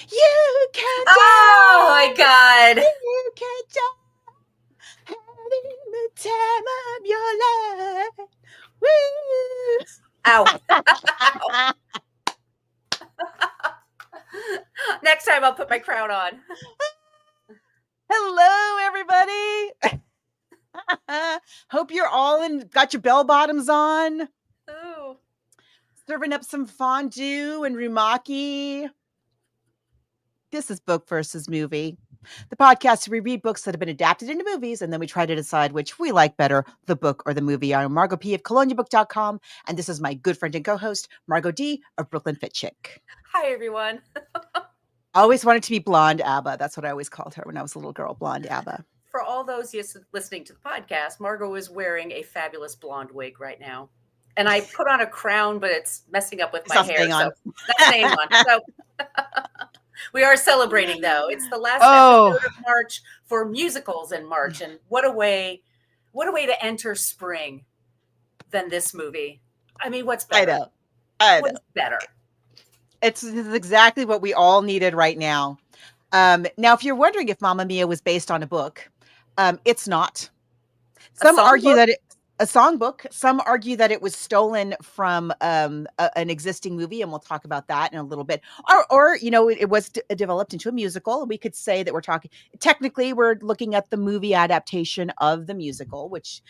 You can Oh my God. You can die having the time of your life. Woo! Ow. Ow. Next time I'll put my crown on. Hello, everybody. Hope you're all got your bell bottoms on. Ooh. Serving up some fondue and rumaki. This is Book versus Movie, the podcast where we read books that have been adapted into movies, and then we try to decide which we like better, the book or the movie. I'm Margot P. of coloniabook.com, and this is my good friend and co-host, Margot D. of Brooklyn Fit Chick. Hi, everyone. I always wanted to be Blonde ABBA. That's what I always called her when I was a little girl, Blonde ABBA. For all those listening to the podcast, Margot is wearing a fabulous blonde wig right now. And I put on a crown, but it's messing up with my hair. So that's staying on. So we are celebrating, though. It's the last episode of March for musicals in March. And what a way to enter spring than this movie. I mean, what's better? I know. What's better? This is exactly what we all needed right now. Now, if you're wondering if Mamma Mia was based on a book, it's not. Some argue that a songbook. Some argue that it was stolen from an existing movie, and we'll talk about that in a little bit. Or it was developed into a musical. We could say that we're looking at the movie adaptation of the musical, which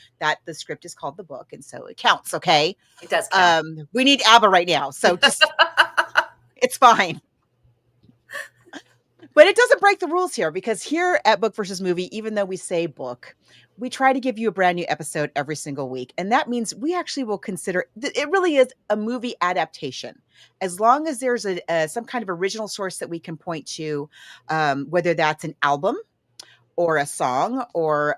the script is called the book, and so it counts. Okay, it does count. We need ABBA right now, so just it's fine. But it doesn't break the rules here, because here at Book versus Movie, even though we say book, we try to give you a brand new episode every single week. And that means we actually will consider it really is a movie adaptation. As long as there's some kind of original source that we can point to, whether that's an album or a song or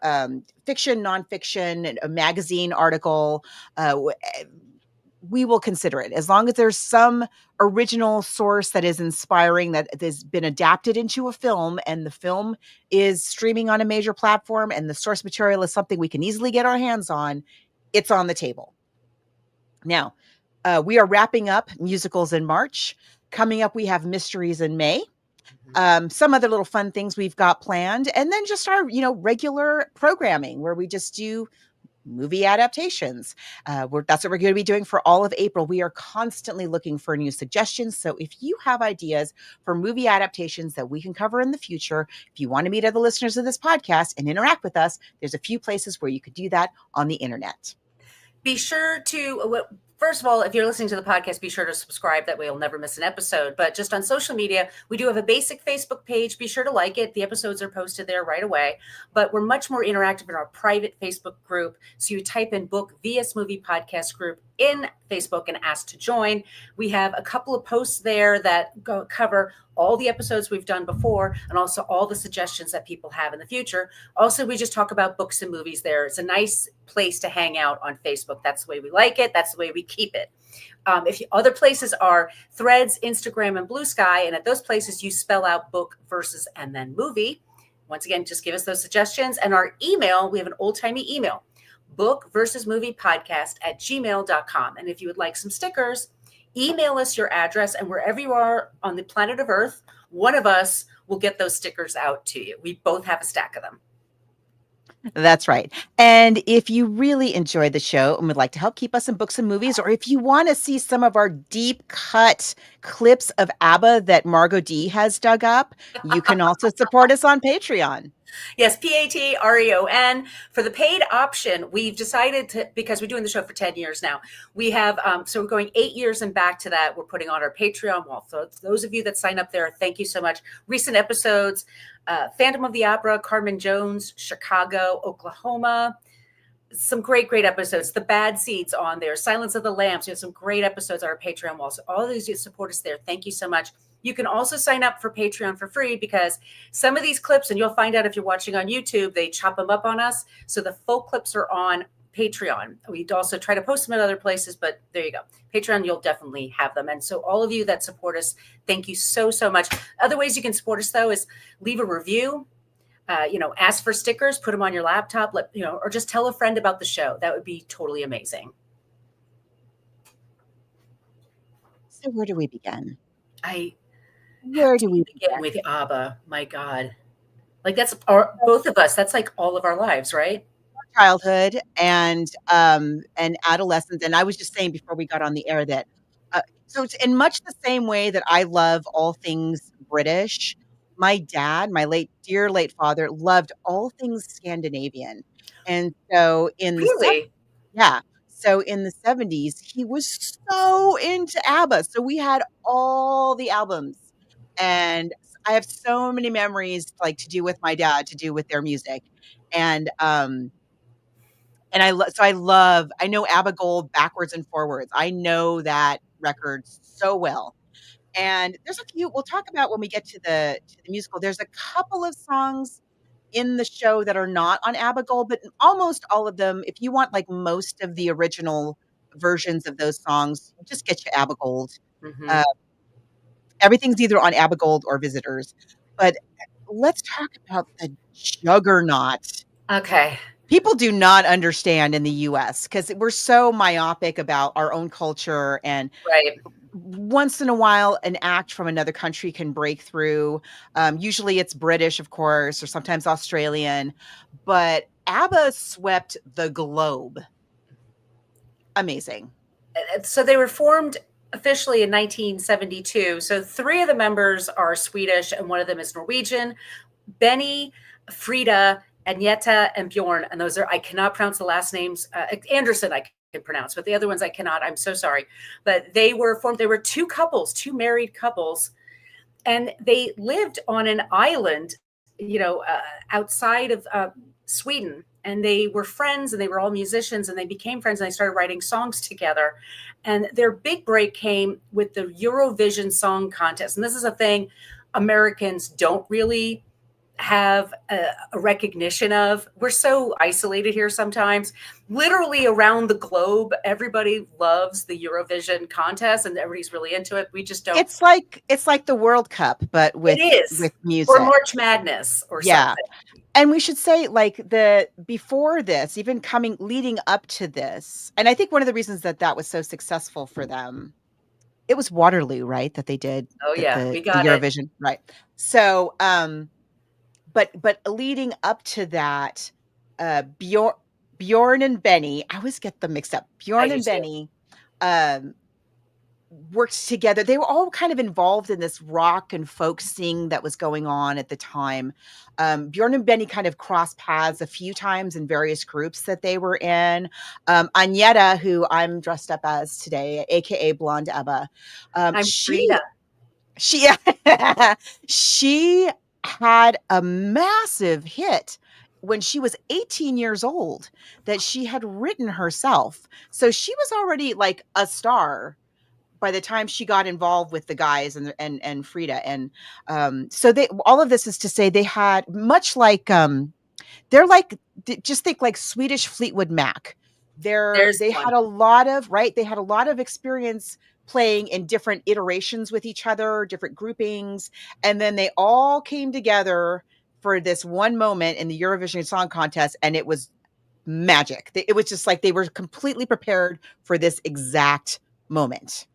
fiction, nonfiction, a magazine article, we will consider it, as long as there's some original source that is inspiring, that has been adapted into a film, and the film is streaming on a major platform, and the source material is something we can easily get our hands on. It's on the table. Now, we are wrapping up musicals in March. Coming up, we have mysteries in May. Some other little fun things we've got planned, and then just our, regular programming where we just do movie adaptations. That's what we're going to be doing for all of April. We are constantly looking for new suggestions. So if you have ideas for movie adaptations that we can cover in the future, if you want to meet other listeners of this podcast and interact with us, there's a few places where you could do that on the internet. Be sure to, first of all, if you're listening to the podcast, be sure to subscribe. That way you'll never miss an episode. But just on social media, we do have a basic Facebook page. Be sure to like it. The episodes are posted there right away. But we're much more interactive in our private Facebook group. So you type in Book vs. Movie Podcast Group in Facebook and ask to join. We have a couple of posts there that cover all the episodes we've done before, and also all the suggestions that people have in the future. Also, we just talk about books and movies there. It's a nice place to hang out on Facebook. That's the way we like it. That's the way we keep it. Other places are Threads, Instagram, and Blue Sky. And at those places, you spell out book versus and then movie. Once again, just give us those suggestions. And our email, we have an old-timey email, bookversusmoviepodcast@gmail.com. And if you would like some stickers, email us your address, and wherever you are on the planet of Earth, one of us will get those stickers out to you. We both have a stack of them. That's right. And if you really enjoyed the show and would like to help keep us in books and movies, or if you want to see some of our deep cut clips of ABBA that Margot D has dug up, you can also support us on Patreon. Yes, Patreon. For the paid option, we've decided to, because we're doing the show for 10 years now, we have, so we're going 8 years and back to that. We're putting on our Patreon wall. So those of you that sign up there, thank you so much. Recent episodes, Phantom of the Opera, Carmen Jones, Chicago, Oklahoma. Some great episodes. The Bad Seeds on there, Silence of the Lambs. We have some great episodes on our Patreon wall. So all of these, you support us there. Thank you so much. You can also sign up for Patreon for free, because some of these clips, and you'll find out if you're watching on YouTube, they chop them up on us. So the full clips are on Patreon. We'd also try to post them at other places, but there you go. Patreon, you'll definitely have them. And so all of you that support us, thank you so much. Other ways you can support us, though, is leave a review. Ask for stickers, put them on your laptop, or just tell a friend about the show. That would be totally amazing. So where do we begin? Where do we Begin begin? with ABBA. My God. Like that's our both of us. That's like all of our lives, right? Childhood and adolescence, and I was just saying before we got on the air that, so it's in much the same way that I love all things British, my dad, my dear late father, loved all things Scandinavian, and so in the Really? yeah. So in the '70s, he was so into ABBA. So we had all the albums. And I have so many memories like to do with my dad, to do with their music. And I know ABBA Gold backwards and forwards. I know that record so well. And there's a few we'll talk about when we get to the musical. There's a couple of songs in the show that are not on ABBA Gold, but almost all of them, if you want like most of the original versions of those songs, just get you ABBA Gold. Mm-hmm. Uh, Everything's either on ABBA Gold or Visitors. But let's talk about the juggernaut. Okay. People do not understand in the US because we're so myopic about our own culture, and Right. once in a while, an act from another country can break through. Usually it's British, of course, or sometimes Australian, but ABBA swept the globe. Amazing. So they were formed officially in 1972. So three of the members are Swedish and one of them is Norwegian. Benny, Frida, Agneta, and Bjorn. And those are, I cannot pronounce the last names. Anderson, I can pronounce, but the other ones I cannot. I'm so sorry. But they were formed, they were two couples, two married couples, and they lived on an island, outside of Sweden. And they were friends and they were all musicians and they became friends and they started writing songs together. And their big break came with the Eurovision Song Contest. And this is a thing Americans don't really have a recognition of. We're so isolated here sometimes. Literally around the globe, everybody loves the Eurovision contest and everybody's really into it. We just don't. It's like the World Cup, but It is. with Or music. March Madness or Yeah. something. And we should say, like, before this, even leading up to this, and I think one of the reasons that was so successful for them, it was Waterloo, right? That they did Oh yeah, we the got it. Eurovision, right? So, but leading up to that, Bjorn and Benny, I always get them mixed up. I Bjorn do and too. Benny, worked together. They were all kind of involved in this rock and folk scene that was going on at the time. Bjorn and Benny kind of crossed paths a few times in various groups that they were in. Agneta, who I'm dressed up as today, aka Blonde Ebba, I'm she Frida. she she had a massive hit when she was 18 years old that she had written herself. So she was already like a star by the time she got involved with the guys and Frida. And so they all of this is to say they had much like they're like just think like Swedish Fleetwood Mac. There's They one. had a lot of right. They had a lot of experience playing in different iterations with each other, different groupings, and then they all came together for this one moment in the Eurovision Song Contest, and it was magic. It was just like they were completely prepared for this exact moment.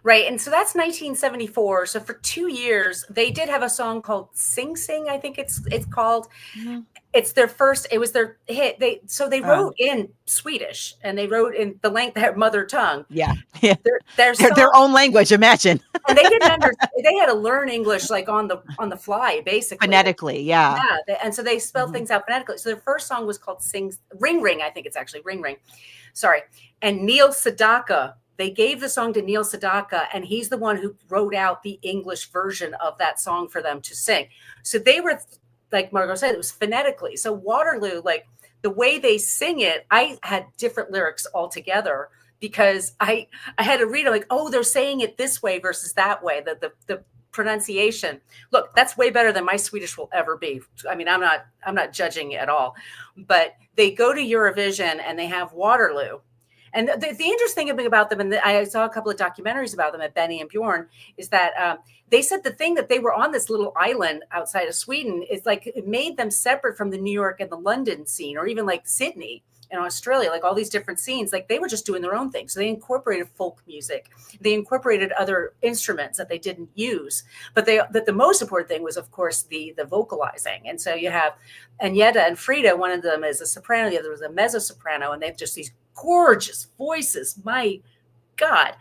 Right. And so that's 1974. So for 2 years, they did have a song called Sing Sing, I think it's called. Mhm. It was their hit. They Uh, wrote in Swedish and they wrote in the their mother tongue. yeah, yeah. Their Their song, own language. Imagine and they didn't understand. They had to learn English like on the fly, basically. phonetically. Yeah. Yeah, and so they spelled Mhm. things out phonetically. So their first song was called Ring Ring, I think it's actually Ring Ring. Sorry. And Neil Sedaka, they gave the song to Neil Sedaka, and he's the one who wrote out the English version of that song for them to sing. So they were, like Margot said, it was phonetically. So Waterloo, like the way they sing it, I had different lyrics altogether because I had to read it like, oh, they're saying it this way versus that way. The pronunciation. Look, that's way better than my Swedish will ever be. I mean, I'm not judging at all. But they go to Eurovision and they have Waterloo. And the interesting thing about them, and I saw a couple of documentaries about them at Benny and Bjorn, is that they said the thing that they were on this little island outside of Sweden is like it made them separate from the New York and the London scene, or even like Sydney in Australia, like all these different scenes, like they were just doing their own thing. So they incorporated folk music, they incorporated other instruments that they didn't use, but the most important thing was, of course, the vocalizing. And so you have Agneta and Frida. One of them is a soprano, the other was a mezzo soprano, and they have just these gorgeous voices. My God.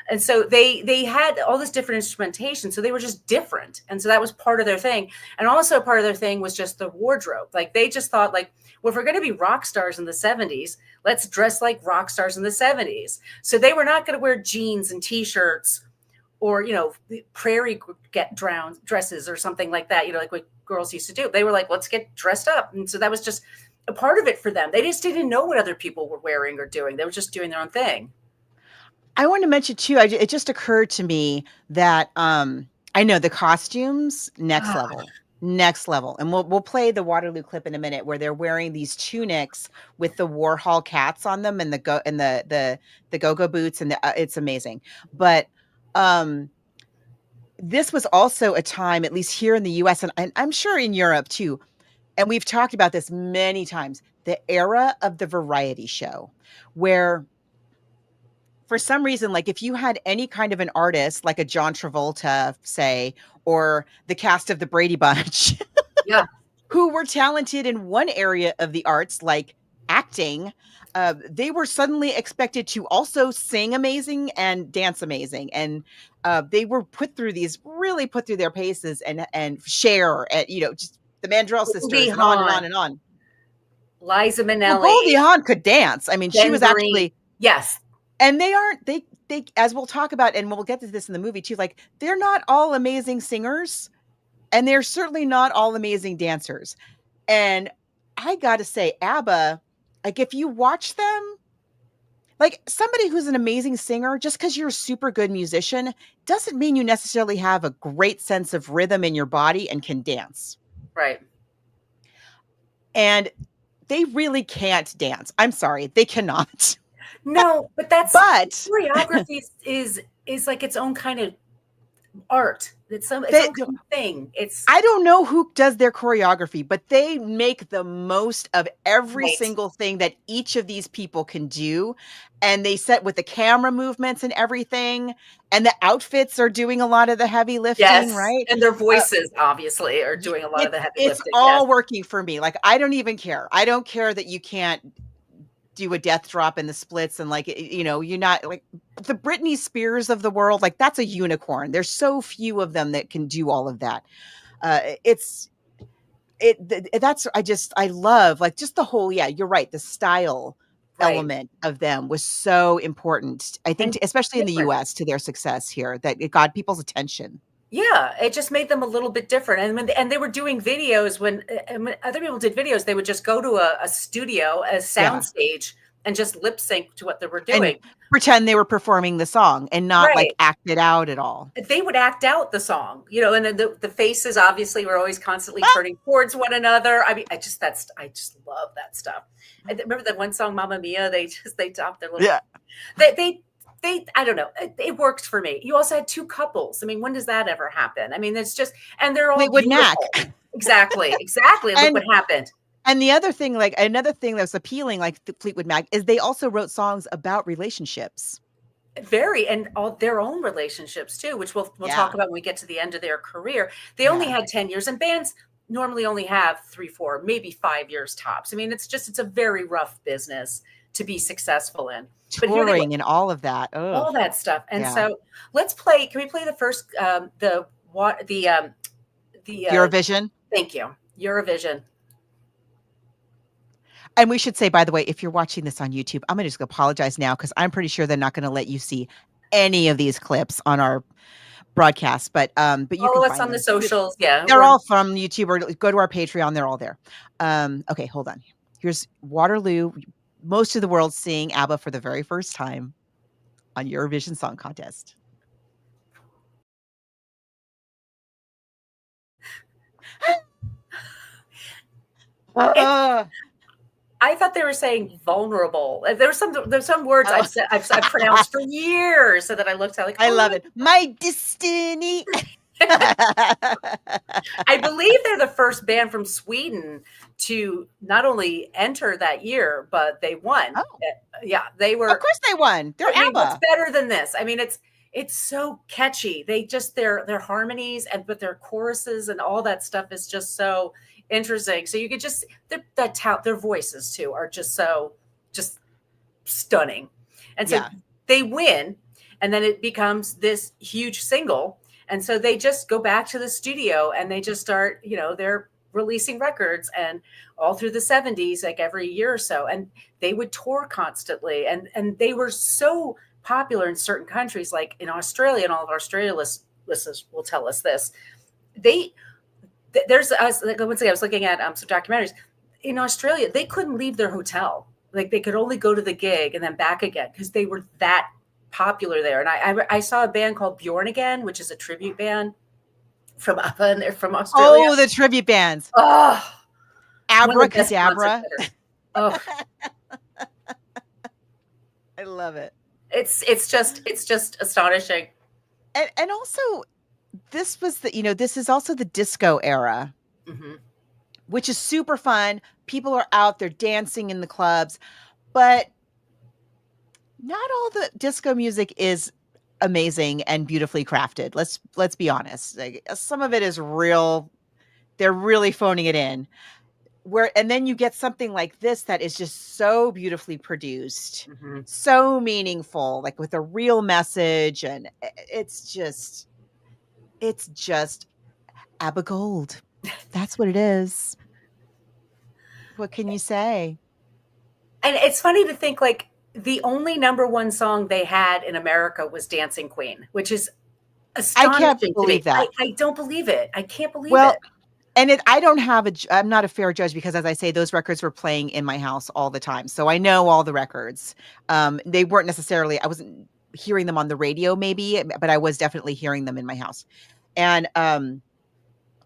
And so they had all this different instrumentation. So they were just different. And so that was part of their thing. And also part of their thing was just the wardrobe. Like they just thought like, well, if we're going to be rock stars in the 70s, let's dress like rock stars in the 70s. So they were not going to wear jeans and t-shirts or, you know, prairie get drowned dresses or something like that, you know, like what girls used to do. They were like, let's get dressed up. And so that was just a part of it for them. They just didn't know what other people were wearing or doing. They were just doing their own thing. I want to mention too, it just occurred to me that I know the costumes, next level. And we'll play the Waterloo clip in a minute where they're wearing these tunics with the Warhol cats on them and the go-go boots, and it's amazing. But this was also a time, at least here in the US, and I'm sure in Europe too, and we've talked about this many times, the era of the variety show, where for some reason, like if you had any kind of an artist, like a John Travolta, say, or the cast of the Brady Bunch, yeah, who were talented in one area of the arts, like acting, they were suddenly expected to also sing amazing and dance amazing. And they were put through their paces and share, you know, just the Mandrell sisters and on and on and on. Liza Minnelli. Well, Goldie Hawn could dance. I mean, she was actually, yes. And they, as we'll talk about, and we'll get to this in the movie too, like they're not all amazing singers and they're certainly not all amazing dancers. And I got to say, ABBA, like if you watch them, like somebody who's an amazing singer, just because you're a super good musician, doesn't mean you necessarily have a great sense of rhythm in your body and can dance. Right. And they really can't dance. I'm sorry, they cannot. No, but choreography is like its own kind of art. It's own kind of thing. I don't know who does their choreography, but they make the most of every single thing that each of these people can do. And they set with the camera movements and everything. And the outfits are doing a lot of the heavy lifting, right? And their voices obviously are doing a lot of the heavy lifting. It's all working for me. Like, I don't even care. I don't care that you can't do a death drop in the splits and like, you know, you're not like the Britney Spears of the world. Like that's a unicorn. There's so few of them that can do all of that. I love like just the whole, you're right. The style element of them was so important. I think, especially in the US to their success here, that it got people's attention. Yeah, it just made them a little bit different. And they were doing videos when other people did videos, they would just go to a studio, a soundstage, and just lip sync to what they were doing. And pretend they were performing the song and not like act it out at all. They would act out the song, you know, and then the faces obviously were always constantly turning towards one another. I mean, I just love that stuff. I remember that one song, Mamma Mia, they dropped their little, they I don't know. It worked for me. You also had two couples. I mean, when does that ever happen? I mean, it's just, and they're all Fleetwood Mac. Exactly. Look what happened. And the other thing, like another thing that's appealing, like the Fleetwood Mac, is they also wrote songs about relationships. And all their own relationships too, which we'll talk about when we get to the end of their career. They only had 10 years, and bands normally only have 3, 4, maybe 5 years tops. I mean, it's a very rough business to be succceul in. Touring and all of that. Ugh. All that stuff. And so let's play. Can we play the first, the Eurovision? Thank you. Eurovision. And we should say, by the way, if you're watching this on YouTube, I'm going to just apologize now because I'm pretty sure they're not going to let you see any of these clips on our broadcast. But you can follow us find on them. the socials. Yeah, they're all from YouTube, or go to our Patreon. They're all there. Okay, hold on. Here's Waterloo. Most of the world seeing ABBA for the very first time on Eurovision Song Contest. I thought they were saying vulnerable. There's some words I've pronounced for years, so that I looked at like. I love it. My destiny. I believe they're the first band from Sweden to not only enter that year, but they won. Oh, Yeah, they of were. course they won. They're I mean, what's ABBA. better than this? I mean, it's so catchy. They just their harmonies and but their choruses and all that stuff is just so interesting. So you could just their voices too are just so just stunning. And so Yeah. they win, and then it becomes this huge single. And so they just go back to the studio and they just start, they're releasing records and all through the 70s, like every year or so. And they would tour constantly. And they were so popular in certain countries, like in Australia, and all of our Australia listeners will tell us this. There's us, like, once again, I was looking at some documentaries. In Australia, they couldn't leave their hotel. Like they could only go to the gig and then back again because they were that popular there. And I saw a band called Bjorn Again, which is a tribute band from ABBA, and they're from Australia. Oh, the tribute bands. Oh, Abracadabra. Oh, I love it. it's just astonishing. And also this was this is also the disco era, Mm-hmm. which is super fun. People are out there dancing in the clubs, but not all the disco music is amazing and beautifully crafted. Let's be honest. Like, some of it is real. They're really phoning it in. And then you get something like this that is just so beautifully produced, Mm-hmm. so meaningful, like with a real message, and it's just ABBA Gold. That's what it is. What can you say? And it's funny to think, like, the only number one song they had in America was Dancing Queen, which is I can't astonishing to me. believe that. I don't believe it. I can't believe Well, it. and I'm not a fair judge because, as I say, those records were playing in my house all the time. So I know all the records. They weren't necessarily, I wasn't hearing them on the radio maybe, but I was definitely hearing them in my house. And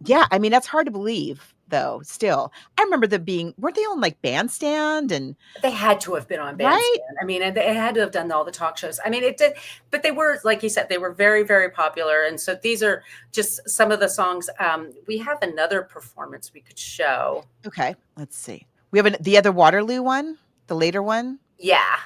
yeah, I mean, that's hard to believe though, still. I remember weren't they on like Bandstand and They had to have been on right? Bandstand. I mean, they had to have done all the talk shows. I mean, it did, but they were, like you said, they were very, very popular. And so these are just some of the songs. We have another performance we could show. Okay, let's see. We have the other Waterloo one, the later one. Yeah.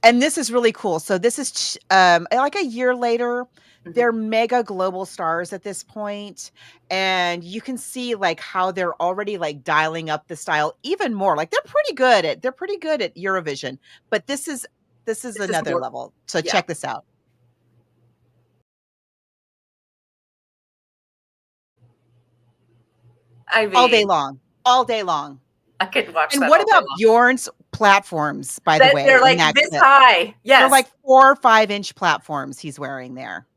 And this is really cool. So this is like a year later. They're mega global stars at this point, and you can see like how they're already like dialing up the style even more. Like they're pretty good at Eurovision, but this is another level. So yeah. Check this out. I mean, all day long. I could watch And that. what about Bjorn's platforms, by the way? They're like this high. Yes. They're like 4 or 5 inch platforms he's wearing there.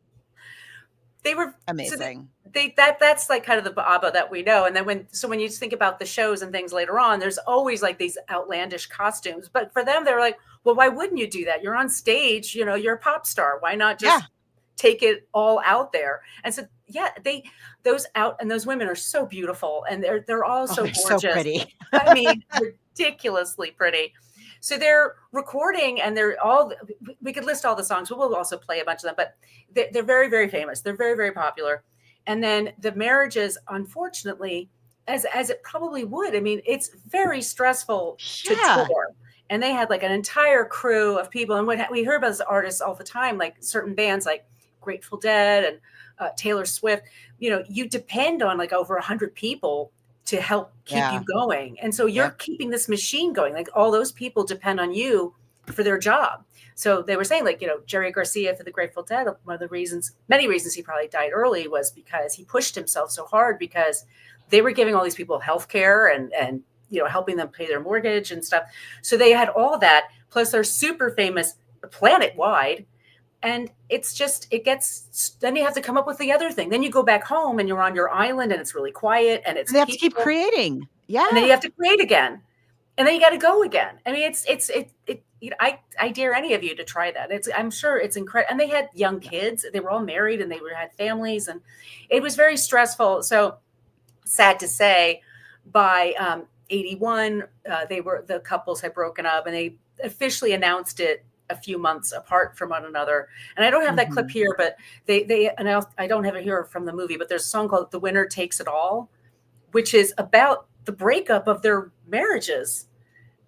They were amazing. So that's like kind of the ABBA that we know. And then when you think about the shows and things later on, there's always like these outlandish costumes. But for them, they were like, well, why wouldn't you do that? You're on stage, you're a pop star. Why not just take it all out there? And so, yeah, those women are so beautiful, and they're all so gorgeous. So pretty. I mean, ridiculously pretty. So they're recording, and we could list all the songs, but we'll also play a bunch of them, but they're very, very famous. They're very, very popular. And then the marriages, unfortunately, as it probably would, I mean, it's very stressful to tour. And they had like an entire crew of people. And what we hear about as artists all the time, like certain bands like Grateful Dead and Taylor Swift, you depend on like over 100 people to help keep you going. And so you're keeping this machine going. Like all those people depend on you for their job. So they were saying, like, Jerry Garcia for the Grateful Dead, one of the reasons, many reasons he probably died early was because he pushed himself so hard because they were giving all these people health care and helping them pay their mortgage and stuff. So they had all that. Plus they're super famous planet wide. And it's just, then you have to come up with the other thing. Then you go back home and you're on your island and it's really quiet and it's they have to keep creating. Yeah. And then you have to create again. And then you got to go again. I mean, I dare any of you to try that. I'm sure it's incredible. And they had young kids. They were all married and they had families, and it was very stressful. So sad to say, by 81, the couples had broken up, and they officially announced it a few months apart from one another. And I don't have that clip here, but I don't have it here from the movie, but there's a song called The Winner Takes It All, which is about the breakup of their marriages.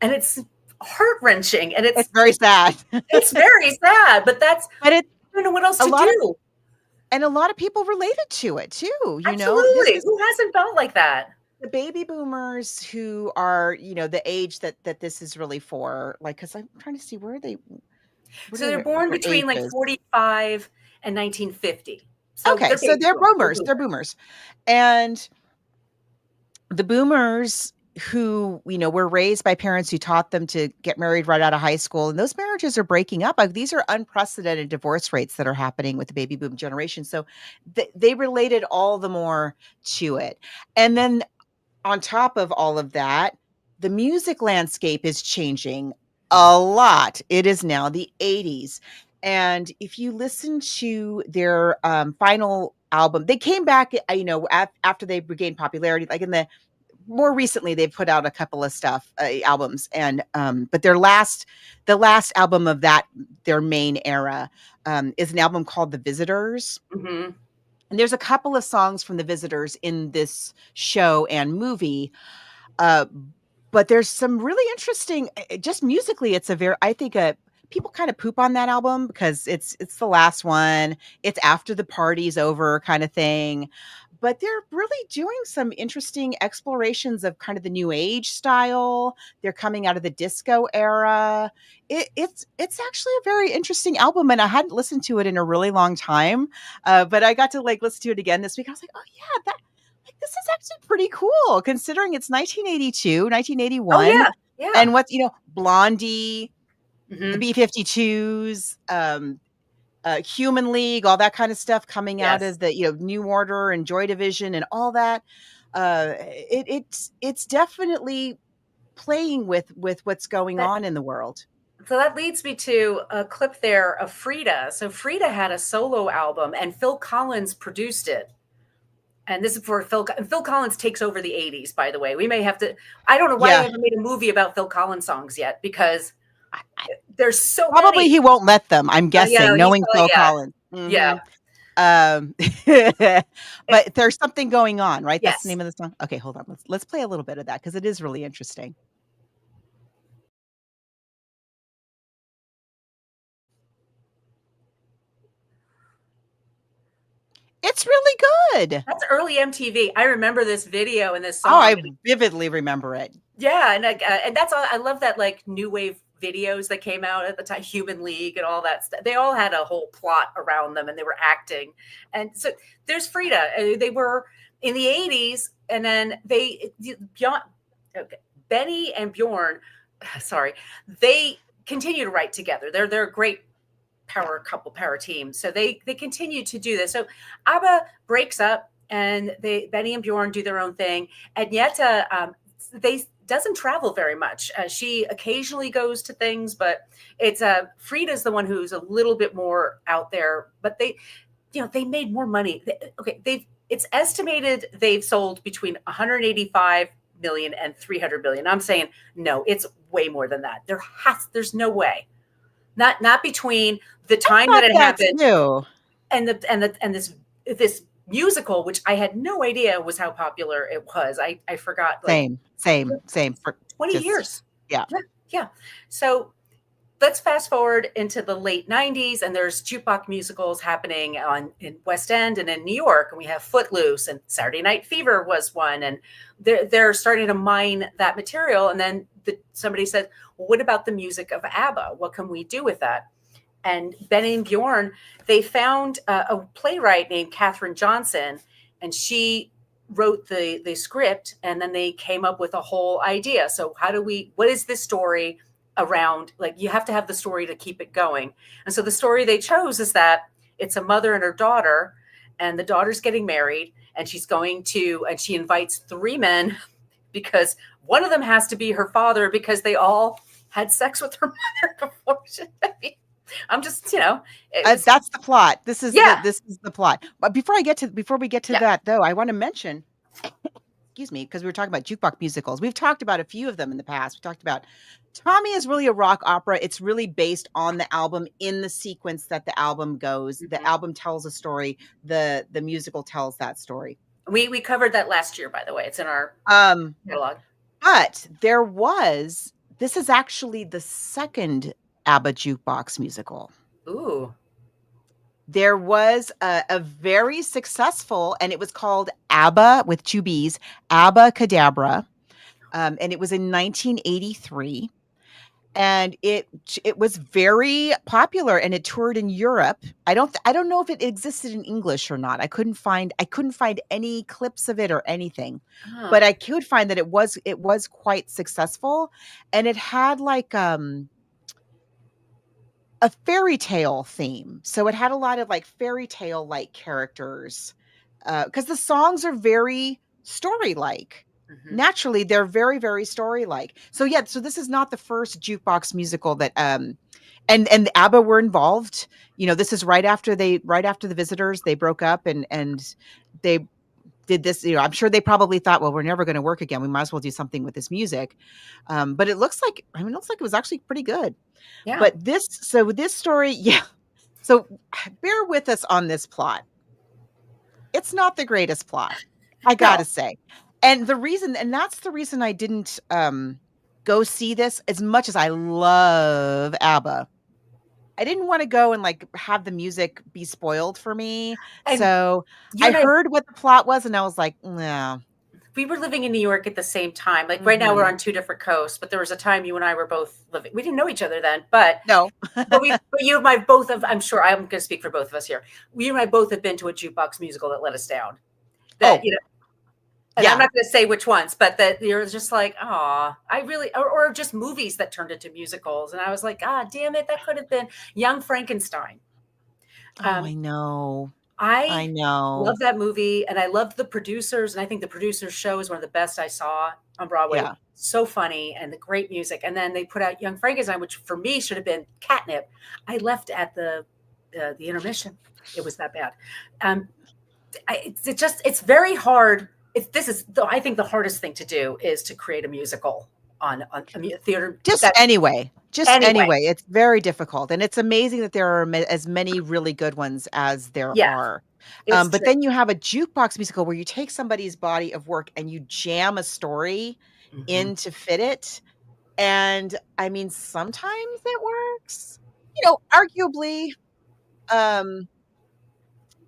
And it's heart-wrenching, and It's very sad. It's very sad, but But I don't know what else to do. And a lot of people related to it too. Absolutely. Who hasn't felt like that? The baby boomers who are, the age that this is really for, like, because I'm trying to see where they. So they're born between like 45 and 1950. So okay, so they're boomers. They're boomers, and the boomers who were raised by parents who taught them to get married right out of high school, and those marriages are breaking up. Like, these are unprecedented divorce rates that are happening with the baby boom generation. So they related all the more to it. And then on top of all of that, the music landscape is changing a lot. It is now the 80s. And if you listen to their final album, they came back, after they regained popularity, like more recently, they've put out a couple of albums, and but the last album of their main era is an album called The Visitors. Mm-hmm. And there's a couple of songs from The Visitors in this show and movie, but there's some really interesting, just musically, I think people kind of poop on that album because it's the last one. It's after the party's over kind of thing. But they're really doing some interesting explorations of kind of the new age style. They're coming out of the disco era. It's actually a very interesting album, and I hadn't listened to it in a really long time. But I got to listen to it again this week. I was like, oh yeah, this is actually pretty cool considering it's 1982, 1981. Oh yeah, yeah. And what's Blondie, the B-52s, Human League, all that kind of stuff coming out of the New Order and Joy Division and all that. It's definitely playing with what's going on in the world. So that leads me to a clip there of Frida. So Frida had a solo album, and Phil Collins produced it. And this is for Phil Collins takes over the 80s, by the way. We may have to, I don't know why I haven't made a movie about Phil Collins songs yet, because there's so probably many. He won't let them, I'm guessing, knowing Phil Collins. Mm-hmm. Yeah. But there's something going on, right? Yes. That's the name of the song. Okay, hold on. Let's play a little bit of that because it is really interesting. It's really good. That's early MTV. I remember this video and this song. Oh, I vividly remember it. Yeah, and that's all. I love that, like, new wave videos that came out at the time, Human League and all that stuff. They all had a whole plot around them, and they were acting. And so there's Frida. They were in the 80s, and then Benny and Bjorn, they continue to write together. They're a great power team. So they continue to do this. So ABBA breaks up, and Benny and Bjorn do their own thing. And yet they doesn't travel very much. She occasionally goes to things, but it's Frida's the one who's a little bit more out there. But they made more money. It's estimated they've sold between 185 million and 300 million. I'm saying no, it's way more than that. There's no way. Not between the time that it happened and this musical, which I had no idea was how popular it was. I forgot. Same. For 20 years. Yeah. So let's fast forward into the late 90s, and there's jukebox musicals happening in West End and in New York, and we have Footloose, and Saturday Night Fever was one, and they're starting to mine that material. And then somebody said, well, what about the music of ABBA? What can we do with that? And Benny and Bjorn, they found a playwright named Katherine Johnson, and she wrote the script, and then they came up with a whole idea. So what is this story around? Like, you have to have the story to keep it going. And so the story they chose is that it's a mother and her daughter, and the daughter's getting married, and she invites 3 men because one of them has to be her father because they all had sex with her mother before she. I'm just, that's the plot. This is the plot. But before we get to that, though, I want to mention excuse me, because we were talking about jukebox musicals. We've talked about a few of them in the past. We talked about Tommy is really a rock opera. It's really based on the album in the sequence that the album goes. The album tells a story. The musical tells that story. We covered that last year, by the way. It's in our catalog. But this is actually the second ABBA jukebox musical. Ooh. There was a very successful, and it was called ABBA with 2 B's, ABBA Cadabra, and it was in 1983, and it was very popular, and it toured in Europe. I don't know if it existed in English or not. I couldn't find any clips of it or anything, but I could find that it was quite successful, and it had like a fairy tale theme. So it had a lot of like fairy tale like characters, because the songs are very story like. Naturally, they're very, very story like. So yeah, so this is not the first jukebox musical that and the ABBA were involved. You know, this is right after the Visitors, they broke up and they did this. You know, I'm sure they probably thought, well, we're never going to work again. We might as well do something with this music. But it looks like it was actually pretty good. Yeah. But this story, yeah. So bear with us on this plot. It's not the greatest plot, I gotta say. And that's the reason I didn't go see this as much as I love ABBA. I didn't want to go and like have the music be spoiled for me. So I heard what the plot was and I was like, no. We were living in New York at the same time. Like right now we're on 2 different coasts, but there was a time you and I were both living. We didn't know each other then, but no. but you and I both have, I'm sure I'm going to speak for both of us here. We and I both have been to a jukebox musical that let us down. That, you know, and I'm not going to say which ones, but that you're just like, oh, I really, or just movies that turned into musicals. And I was like, God damn it. That could have been Young Frankenstein. I know. I love that movie, and I loved the producers, and I think the producers show is one of the best I saw on Broadway. Yeah. So funny, and the great music. And then they put out Young Frankenstein, which for me should have been catnip. I left at the intermission. It was that bad. It's very hard. I think the hardest thing to do is to create a musical on a theater. Anyway, it's very difficult, and it's amazing that there are as many really good ones as there are. But then you have a jukebox musical where you take somebody's body of work and you jam a story in to fit it. And I mean, sometimes it works, you know, arguably.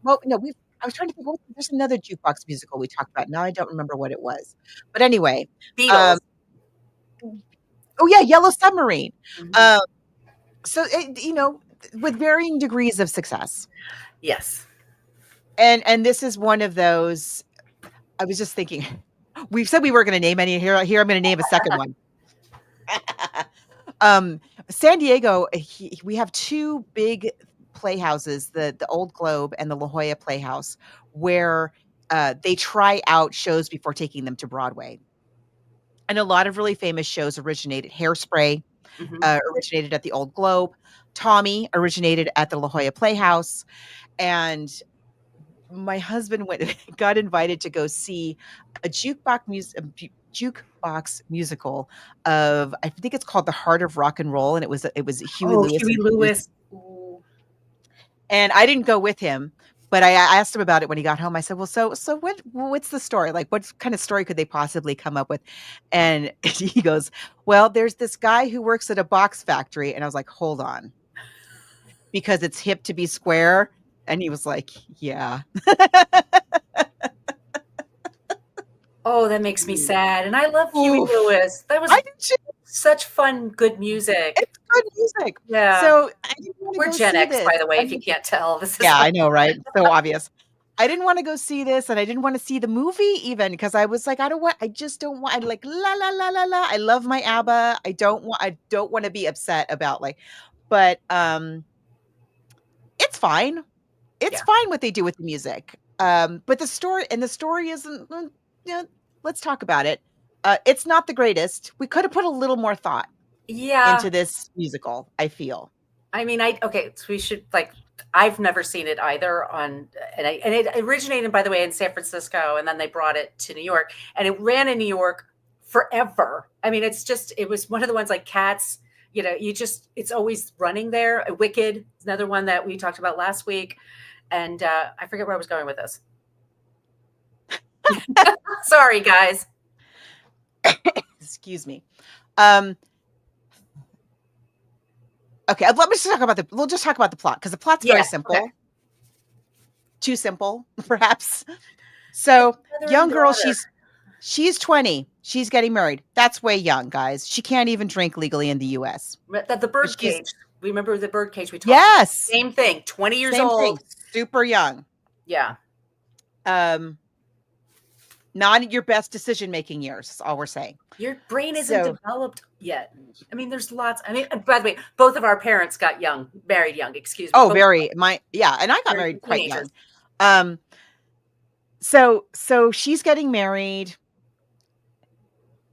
Well, no, I was trying to think, there's another jukebox musical we talked about. Now I don't remember what it was, but anyway, Beatles. Oh yeah, Yellow Submarine. So you know, with varying degrees of success. Yes. And this is one of those. I was just thinking, we've said we were going to name any here. Here I'm going to name a second one. San Diego, we have 2 big playhouses, the Old Globe and the La Jolla Playhouse, where they try out shows before taking them to Broadway. And a lot of really famous shows originated. Hairspray originated at the Old Globe. Tommy originated at the La Jolla Playhouse. And my husband got invited to go see a jukebox musical of, I think it's called The Heart of Rock and Roll, and it was Huey Lewis. Huey Lewis. And I didn't go with him, but I asked him about it when he got home. I said, well, so what's the story? Like, what kind of story could they possibly come up with? And he goes, well, there's this guy who works at a box factory. And I was like, hold on, because it's hip to be square. And he was like, yeah. Oh, that makes me sad. And I love Huey Lewis. That was such fun, good music. It's good music. Yeah. So we're Gen X, by the way, if you can't tell. This is I know, right? So obvious. I didn't want to go see this, and I didn't want to see the movie even, because I was like, I just don't want. I like la la la la la. I love my ABBA. I don't want to be upset about but it's fine. It's fine what they do with the music. But the story isn't. Let's talk about it. It's not the greatest. We could have put a little more thought into this musical, I feel. I mean, so we should I've never seen it either and it originated, by the way, in San Francisco, and then they brought it to New York, and it ran in New York forever. I mean, it was one of the ones like Cats, it's always running there. Wicked is another one that we talked about last week. And I forget where I was going with this. Sorry, guys. Excuse me. Okay, we'll just talk about the plot, because the plot's very simple. Okay. Too simple, perhaps. So, young girl, she's 20. She's getting married. That's way young, guys. She can't even drink legally in the U.S. The birdcage. Remember the birdcage we talked about? Yes. Same thing. 20 years old. Thing. Super young. Yeah. Not in your best decision-making years, is all we're saying. Your brain isn't developed yet. I mean, there's lots. I mean, by the way, both of our parents got married young, excuse me. Oh, and I got married quite young. So she's getting married.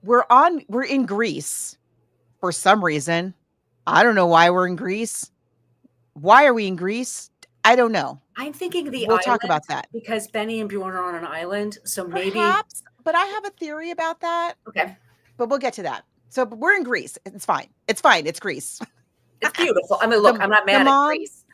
We're in Greece for some reason. I don't know why we're in Greece. Why are we in Greece? I don't know. I'm thinking we'll talk about that, because Benny and Bjorn are on an island, so maybe. Perhaps, but I have a theory about that. Okay, but we'll get to that. So, but we're in Greece. It's fine. It's fine. It's Greece. It's beautiful. I mean, look, I'm not mad at Greece.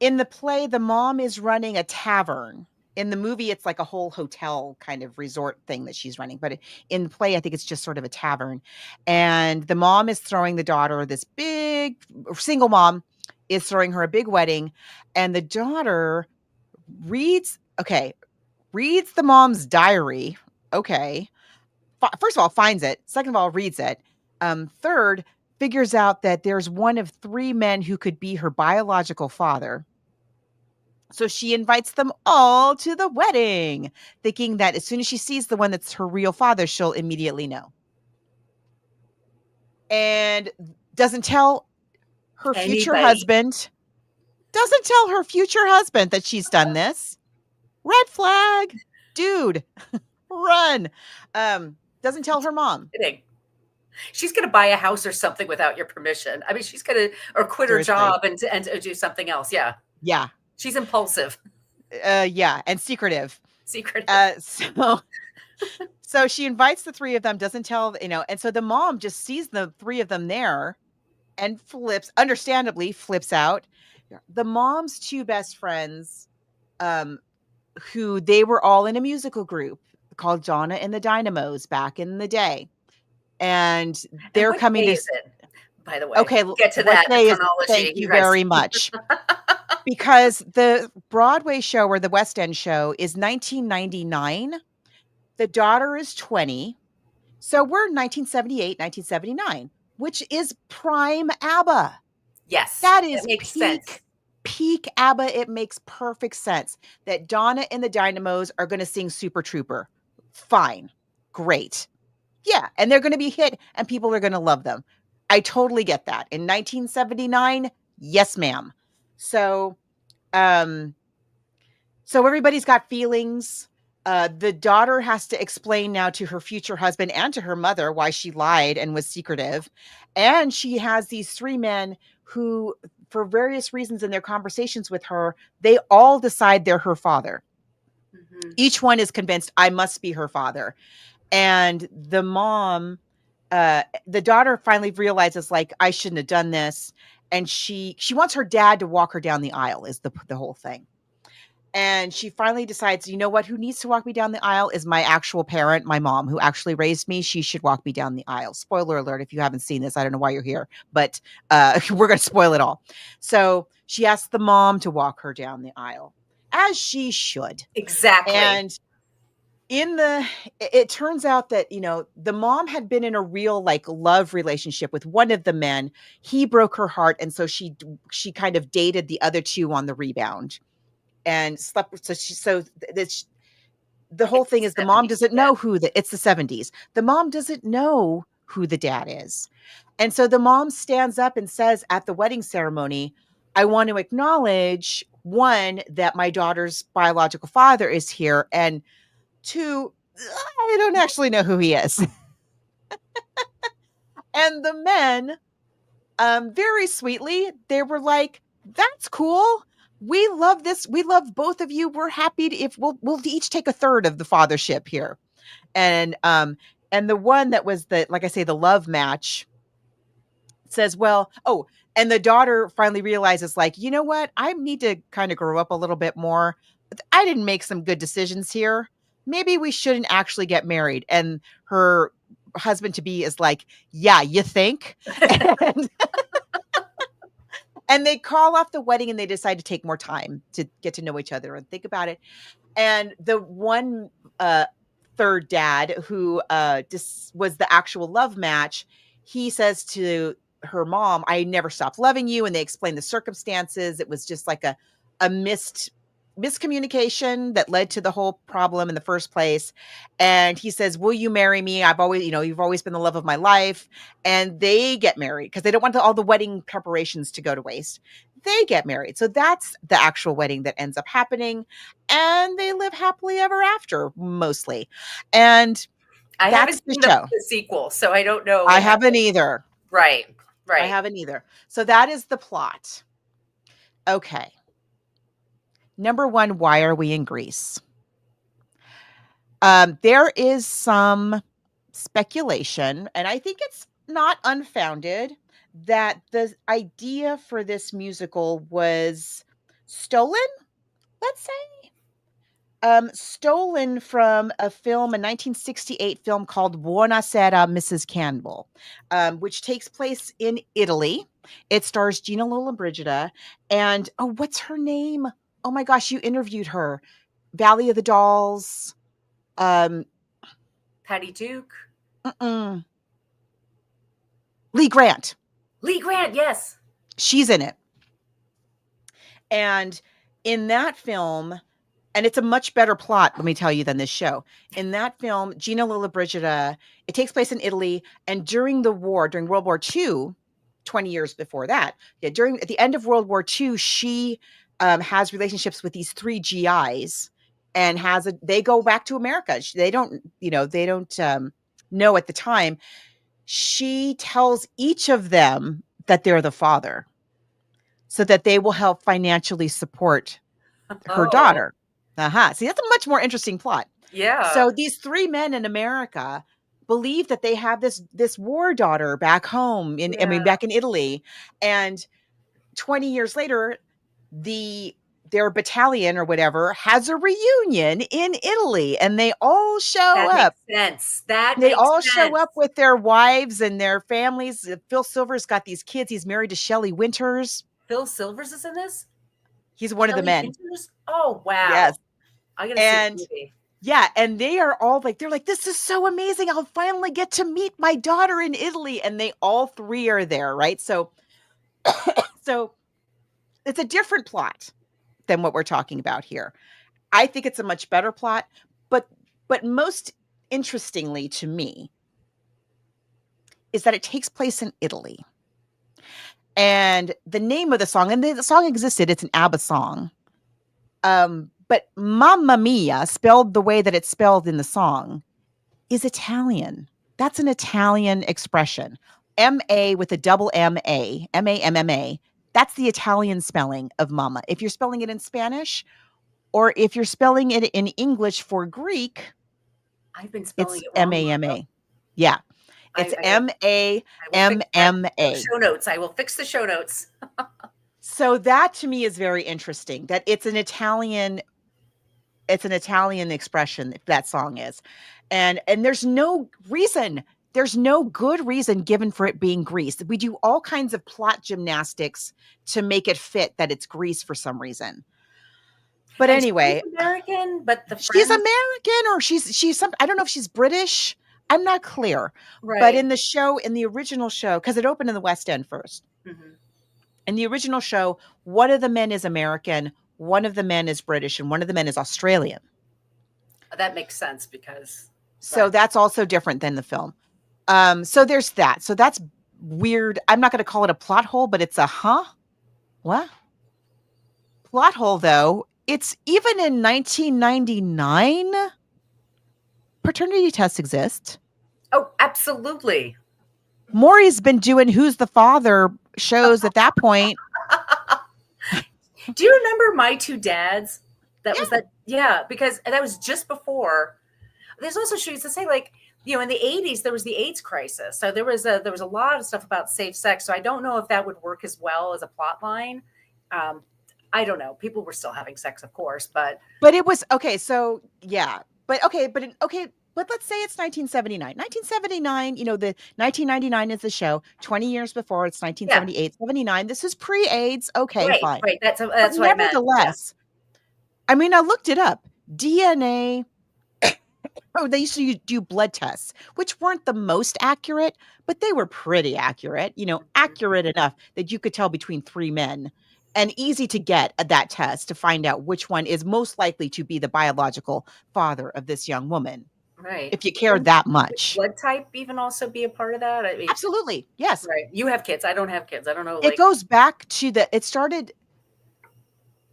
In the play, the mom is running a tavern. In the movie, it's like a whole hotel kind of resort thing that she's running. But in the play, I think it's just sort of a tavern. And the mom is throwing the daughter this big, single mom is throwing her a big wedding. And the daughter reads the mom's diary. Okay. First of all, finds it. Second of all, reads it. Third, figures out that there's one of 3 men who could be her biological father. So she invites them all to the wedding, thinking that as soon as she sees the one that's her real father, she'll immediately know. And doesn't tell her future husband that she's done this. Red flag. Dude, run. Doesn't tell her mom. She's going to buy a house or something without your permission. I mean, she's going to, or quit her job and do something else. Yeah. Yeah. She's impulsive. Yeah. And secretive. So she invites the 3 of them, doesn't tell, and so the mom just sees the 3 of them there and understandably flips out. The mom's 2 best friends, who they were all in a musical group called Donna and the Dynamos back in the day. And they're coming to, by the way. Okay, get to that chronology. Thank you very much. Because the Broadway show, or the West End show, is 1999. The daughter is 20. So we're 1978, 1979, which is prime ABBA. Yes. That is peak ABBA. It makes perfect sense that Donna and the Dynamos are going to sing Super Trouper. Fine. Great. Yeah. And they're going to be hit and people are going to love them. I totally get that. In 1979, yes, ma'am. So everybody's got feelings. The daughter has to explain now to her future husband and to her mother why she lied and was secretive. And she has these 3 men who, for various reasons in their conversations with her, they all decide they're her father. Mm-hmm. Each one is convinced, I must be her father. And the mom, the daughter finally realizes, like, I shouldn't have done this. And she wants her dad to walk her down the aisle is the whole thing. And she finally decides, you know what, who needs to walk me down the aisle is my actual parent, my mom, who actually raised me. She should walk me down the aisle. Spoiler alert, if you haven't seen this, I don't know why you're here, but we're going to spoil it all. So she asks the mom to walk her down the aisle, as she should. Exactly. And it turns out that, the mom had been in a real, like, love relationship with one of the men. He broke her heart. And so she kind of dated the other 2 on the rebound. And slept. The whole thing is the mom doesn't know it's the 70s. The mom doesn't know who the dad is. And so the mom stands up and says at the wedding ceremony, I want to acknowledge, 1, that my daughter's biological father is here. And 2, I don't actually know who he is. And the men, very sweetly, they were like, that's cool. we love this. We love both of you. We're happy to, if we'll each take a third of the fathership here. And the one that was the, like I say, the love match says, well, oh, and the daughter finally realizes, like, you know what? I need to kind of grow up a little bit more. I didn't make some good decisions here. Maybe we shouldn't actually get married. And her husband to be is like, yeah, you think? and, and they call off the wedding and they decide to take more time to get to know each other and think about it. And the one third dad who was the actual love match, he says to her mom, I never stopped loving you. And they explain the circumstances. It was just like a miscommunication that led to the whole problem in the first place. And he says, will you marry me? I've always, you've always been the love of my life. And they get married because they don't want all the wedding preparations to go to waste. They get married. So that's the actual wedding that ends up happening. And they live happily ever after, mostly. And I that's haven't seen the show. The sequel, so I don't know. I haven't either. Right. I haven't either. So that is the plot. Okay. Number one, why are we in Greece? There is some speculation, and I think it's not unfounded, that the idea for this musical was stolen, let's say. Stolen from a 1968 film called Buonasera, Mrs. Campbell, which takes place in Italy. It stars Gina Lollobrigida and, what's her name? Oh my gosh, you interviewed her. Valley of the Dolls. Patty Duke. Lee Grant. Lee Grant, yes. She's in it. And in that film, and it's a much better plot, let me tell you, than this show. In that film, Gina Lollobrigida, it takes place in Italy, and during the war, during World War II, 20 years before that, at the end of World War II, she has relationships with these 3 GIs, and they go back to America. They don't know at the time. She tells each of them that they're the father, so that they will help financially support her daughter. See, that's a much more interesting plot. Yeah. So these 3 men in America believe that they have this war daughter back home back in Italy. And 20 years later, their battalion or whatever has a reunion in Italy, and they all show up. Makes sense. They all show up with their wives and their families. Phil Silver's got these kids. He's married to Shelley Winters. Phil Silvers is in this? He's one of the men. Winters? Oh, wow. Yes. I gotta see the movie. Yeah, and they are all like, they're like, this is so amazing. I'll finally get to meet my daughter in Italy. And they all 3 are there, right? So it's a different plot than what we're talking about here. I think it's a much better plot, but most interestingly to me is that it takes place in Italy. And the name of the song, and the song existed, it's an ABBA song. But Mamma Mia, spelled the way that it's spelled in the song, is Italian. That's an Italian expression. M-A with a double M-A, M-A-M-M-A. That's the Italian spelling of mama. If you're spelling it in Spanish, or if you're spelling it in English for Greek, I've been spelling it's M-A-M-A. Yeah. It's M-A-M-M-A. Show notes. I will fix the show notes. So that to me is very interesting, that it's an Italian expression, that song is. And there's no reason, there's no good reason given for it being Greece. We do all kinds of plot gymnastics to make it fit that it's Greece for some reason. But anyway, she's American, but she's American, or she's some, I don't know if she's British. I'm not clear. Right. But in the original show, because it opened in the West End first. Mm-hmm. In the original show, one of the men is American, one of the men is British, and one of the men is Australian. That makes sense because. So that's also different than the film. So there's that. So that's weird. I'm not going to call it a plot hole, but it's a what? Plot hole, though. It's even in 1999, paternity tests exist. Oh, absolutely. Maury's been doing Who's the Father shows at that point. Do you remember My Two Dads? That was Yeah. that. Yeah, because that was just before. There's also she used to say like in the 80s there was the AIDS crisis, so there was a lot of stuff about safe sex. So I don't know if that would work as well as a plot line. Um, I don't know. People were still having sex, of course, but But it was okay. So yeah, but okay, okay. But let's say it's 1979. 1979, the 1999 is the show. 20 years before, it's yeah, 1978, 79. This is pre-AIDS. Okay, right, fine. right. That's But that's what I meant. Yeah, nevertheless, I mean, I looked it up. DNA. Oh, they used to do blood tests, which weren't the most accurate, but they were pretty accurate, accurate enough that you could tell between three men and easy to get at that test to find out which one is most likely to be the biological father of this young woman, right. if you care Would that much. blood type even also be a part of that? I mean, Absolutely. Yes. right. You have kids. I don't have kids. I don't know. It Like, goes back to it started,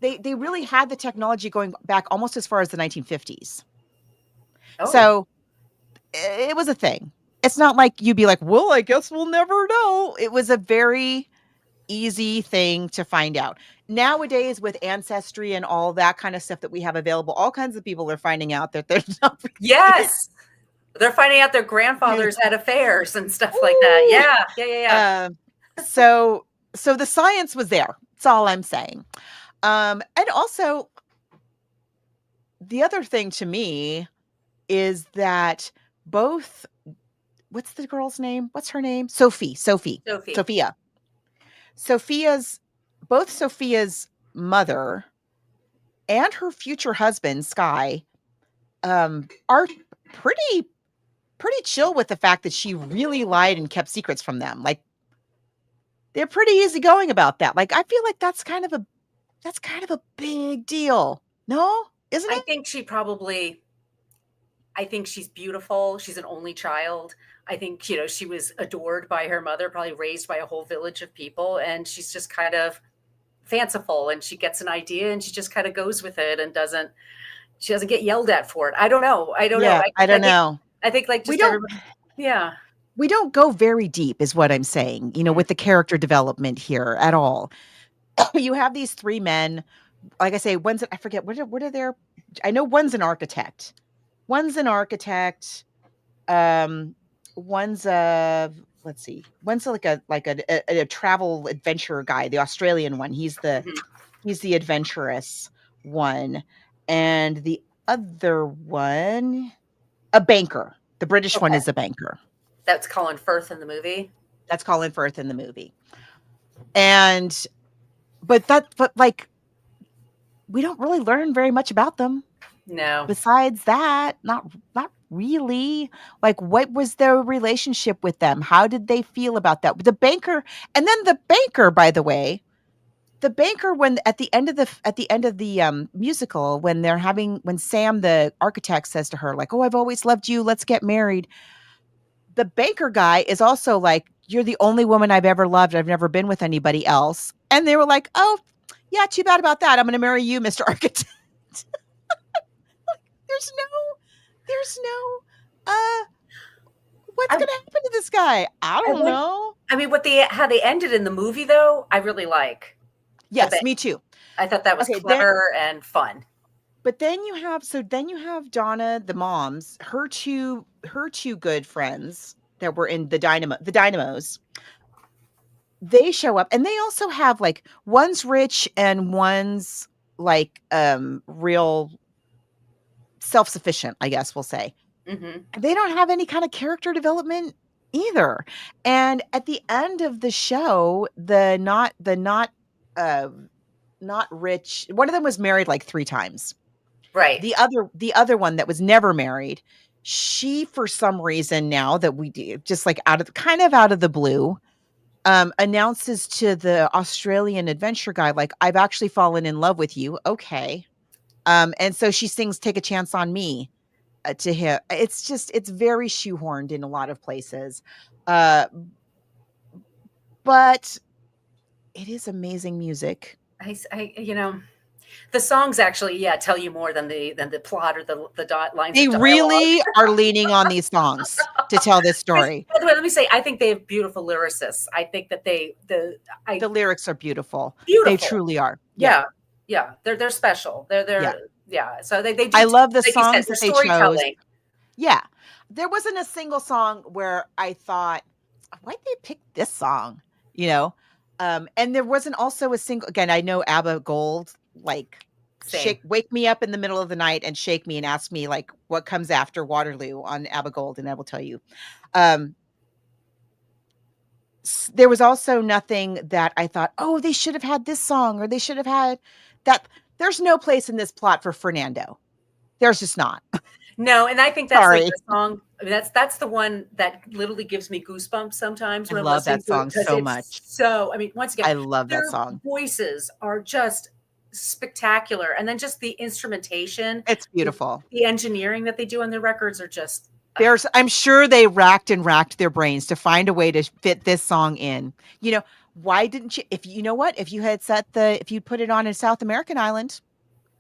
they really had the technology going back almost as far as the 1950s. oh, So it was a thing. It's not like you'd be like, well, I guess we'll never know. It was a very easy thing to find out. Nowadays, with Ancestry and all that kind of stuff that we have available, all kinds of people are finding out that they're not related. yes. They're finding out their grandfathers had affairs and stuff like that. Ooh. Yeah, yeah, yeah, yeah. So the science was there. That's all I'm saying. And also, the other thing to me is that both, what's the girl's name? What's her name? Sophie. Sophie. Sophia. Both Sophia's mother and her future husband, Sky, are pretty chill with the fact that she really lied and kept secrets from them. Like, they're pretty easygoing about that. Like, I feel like that's kind of a big deal. No? Isn't I it? think I think she's beautiful. She's an only child. I think, she was adored by her mother, probably raised by a whole village of people. And she's just kind of fanciful, and she gets an idea and she just kind of goes with it and she doesn't get yelled at for it. I don't know. I don't know. Yeah, I don't know. I think like We just don't everybody. Yeah. we don't go very deep is what I'm saying, with the character development here at all. You have these three men, like I say, I forget what are their, I know one's an architect. One's a, let's see. One's like a travel adventure guy, the Australian one. Mhm. He's the adventurous one. And the other one, a banker. The British one Okay. is a banker. That's Colin Firth in the movie. That's Colin Firth in the movie. But like, we don't really learn very much about them. No. Besides that, not really. Like, what was their relationship with them? How did they feel about that? The banker, and then the banker, by the way, when at the end of the musical, when Sam the architect says to her, like, "Oh, I've always loved you. Let's get married." The banker guy is also like, "You're the only woman I've ever loved. I've never been with anybody else." And they were like, "Oh, yeah, too bad about that. I'm going to marry you, Mr. Architect." There's no, what's going to happen to this guy? I don't know. I mean, how they ended in the movie, though, I really like. Yes, me too. I thought that was clever and fun. But then you have Donna, the mom's, her two good friends that were in the Dynamos. They show up, and they also have, like, one's rich and one's like real self-sufficient, I guess we'll say. Mm-hmm. They don't have any kind of character development either. And at the end of the show, the not rich, one of them was married like 3 times. Right. The other one that was never married, she, for some reason, now that we do, just like out of the blue, announces to the Australian adventure guy, like, "I've actually fallen in love with you." Okay. And so she sings "Take a Chance on Me" to him. It's very shoehorned in a lot of places. But it is amazing music. The songs actually, tell you more than the plot or the dot lines. They really are leaning on these songs to tell this story. By the way, let me say, I think they have beautiful lyricists. I think that the lyrics are beautiful. Beautiful. They truly are. Yeah. Yeah, they're special. Yeah. Yeah. So they do, I love the like you said, songs their that they chose. storytelling. Yeah. There wasn't a single song where I thought, why'd they pick this song? You know? And there wasn't also a single, again, I know ABBA Gold, like Same. wake me up in the middle of the night and shake me and ask me like what comes after Waterloo on ABBA Gold, and I will tell you. Um, there was also nothing that I thought, oh, they should have had this song or they should have had that. There's no place in this plot for Fernando. There's just not. No, and I think that's like Sorry. the song. I mean, that's the one that literally gives me goosebumps sometimes I when I'm love listening that to it, song because so it's much. so. I mean, once again, I love that their song. voices are just spectacular, and then just the instrumentation, It's beautiful. the engineering that they do on their records are just. I'm sure they racked and racked their brains to find a way to fit this song in. You know, why didn't you, if you know what, if you had if you put it on a South American island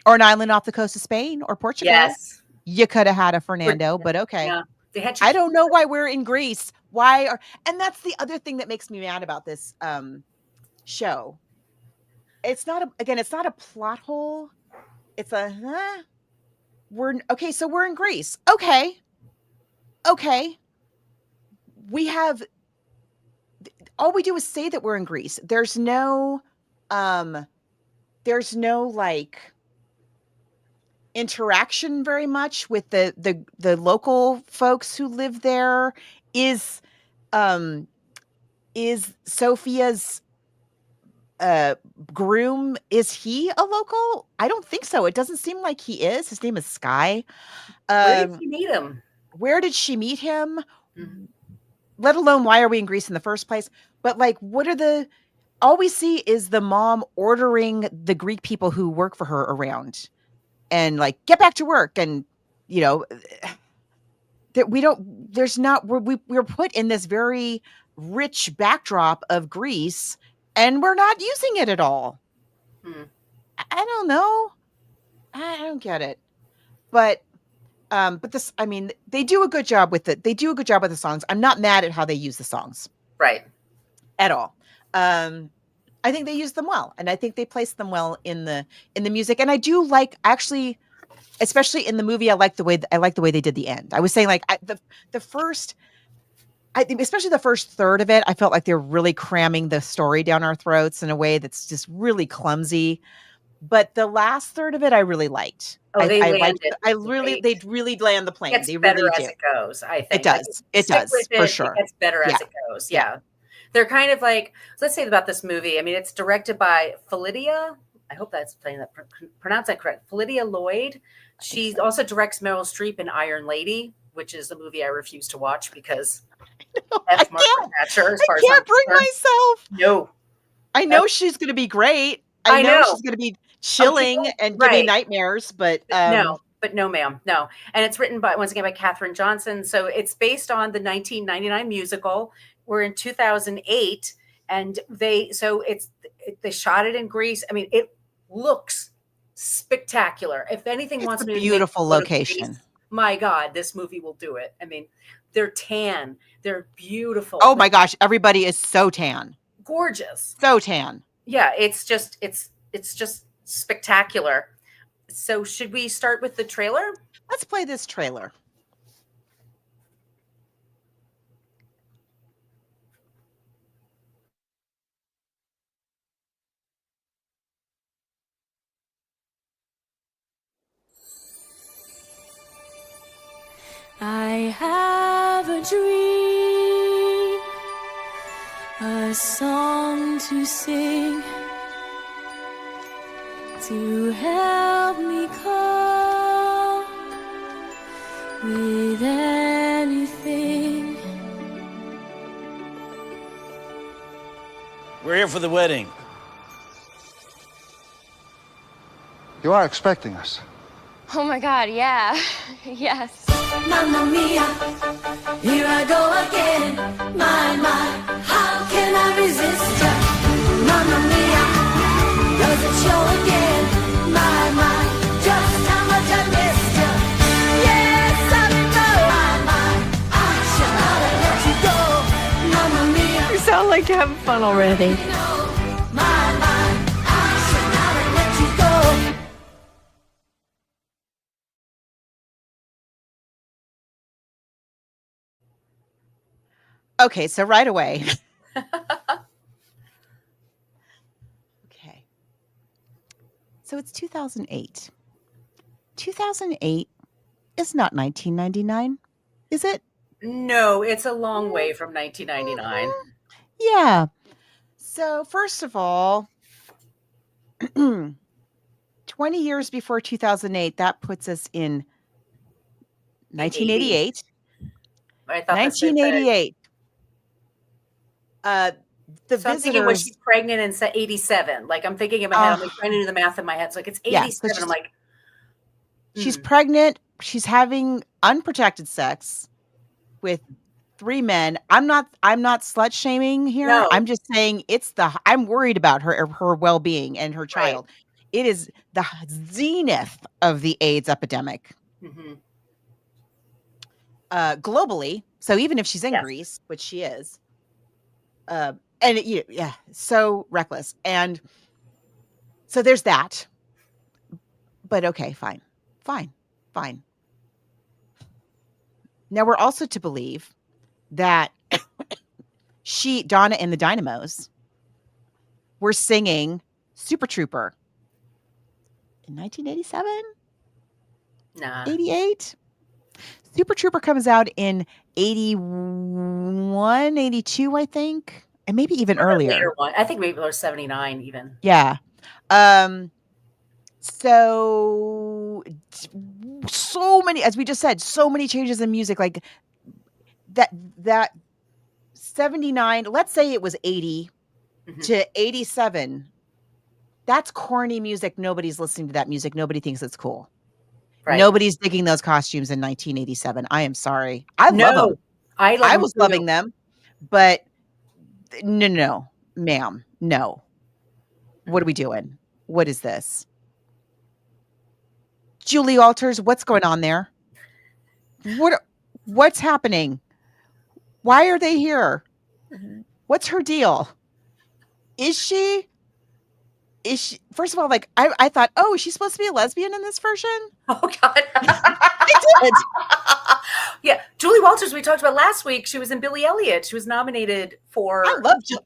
or an island off the coast of Spain or Portugal, Yes, you could have had a Fernando, but okay. yeah, they had. I don't know why we're in Greece. And that's the other thing that makes me mad about this show. It's not a plot hole. It's so we're in Greece. Okay. We have, all we do is say that we're in Greece. There's no like interaction very much with the local folks who live there. Is Sophia's groom, is he a local? I don't think so. It doesn't seem like he is. His name is Sky. Where did you meet him? Where did she meet him? Mm-hmm. Let alone why are we in Greece in the first place? But like, all we see is the mom ordering the Greek people who work for her around and like, get back to work. And, you know, that we're put in this very rich backdrop of Greece and we're not using it at all. I don't know. I don't get it. But this, I mean, they do a good job with it. They do a good job with the songs. I'm not mad at how they use the songs. Right. At all. I think they use them well, and I think they place them well in the music. And I do like, actually, especially in the movie, I like the way they did the end. I was saying, like, especially the first third of it, I felt like they're really cramming the story down our throats in a way that's just really clumsy. But the last third of it, I really liked. They really land the plane. It gets they better really as do. it goes, I think. It does. It does, for sure. It gets better as it goes. Yeah. They're kind of like, let's say about this movie. I mean, it's directed by Felidia. I hope that's pronounce that correct. Felidia Lloyd. She also directs Meryl Streep in Iron Lady, which is the movie I refuse to watch because that's Margaret Thatcher. I can't bring myself. No. I know she's going to be great. I know she's going to be chilling and give me nightmares, but no, ma'am, no. And it's written once again by Katherine Johnson. So it's based on the 1999 musical. We're in 2008, and they shot it in Greece. I mean, it looks spectacular. If anything wants me to beautiful location. Greece, my God, this movie will do it. I mean, they're tan, they're beautiful. Oh my gosh, everybody is so tan, gorgeous, so tan. Yeah, it's just spectacular. So should we start with the trailer? Let's play this trailer. I have a dream, a song to sing, to help me cope with anything. We're here for the wedding. You are expecting us. Oh my God, yeah. Yes. Mamma mia, here I go again. My, how can I resist ya? Mamma mia, does it show again? My, just how much I missed ya. Yes, I know. My, I should not have let you go. Mamma mia, You sound like you're having fun already. my, I should not have let you go. Okay, so right away. Okay. So it's 2008. 2008 is not 1999, is it? No, it's a long way from 1999. Yeah. So first of all, 20 years before 2008, that puts us in 1988. I thought that's it. 1988. The So I'm thinking, was she visitors. pregnant in 87? Like, I'm thinking in my head, I'm like trying to do the math in my head. So like, it's Yeah, so 87. I'm like, she's pregnant. She's having unprotected sex with 3 men. I'm not slut shaming here. No. I'm just saying I'm worried about her well-being and her child. It is the zenith of the AIDS epidemic. Globally. So even if she's in Greece, which she is, so reckless. And so there's that. But okay, fine. Now we're also to believe that Donna and the Dynamos were singing Super Trouper in 1987? Nah. 88? Super Trouper comes out in 81, 82, I think. And maybe even earlier. Later one. I think maybe it was 79 even. Yeah. So many, as we just said, so many changes in music, like that 79, let's say it was 80 to 87. That's corny music. Nobody's listening to that music. Nobody thinks it's cool. Right. Nobody's digging those costumes in 1987. I am sorry. I love them. I was loving them, but no, ma'am, no. What are we doing? What is this? Julie Walters, what's going on there? What's happening? Why are they here? What's her deal? Is she, first of all, like, I thought, oh, is she supposed to be a lesbian in this version? Oh, God. I did. Yeah. Julie Walters, we talked about last week. She was in Billy Elliot. She was nominated for.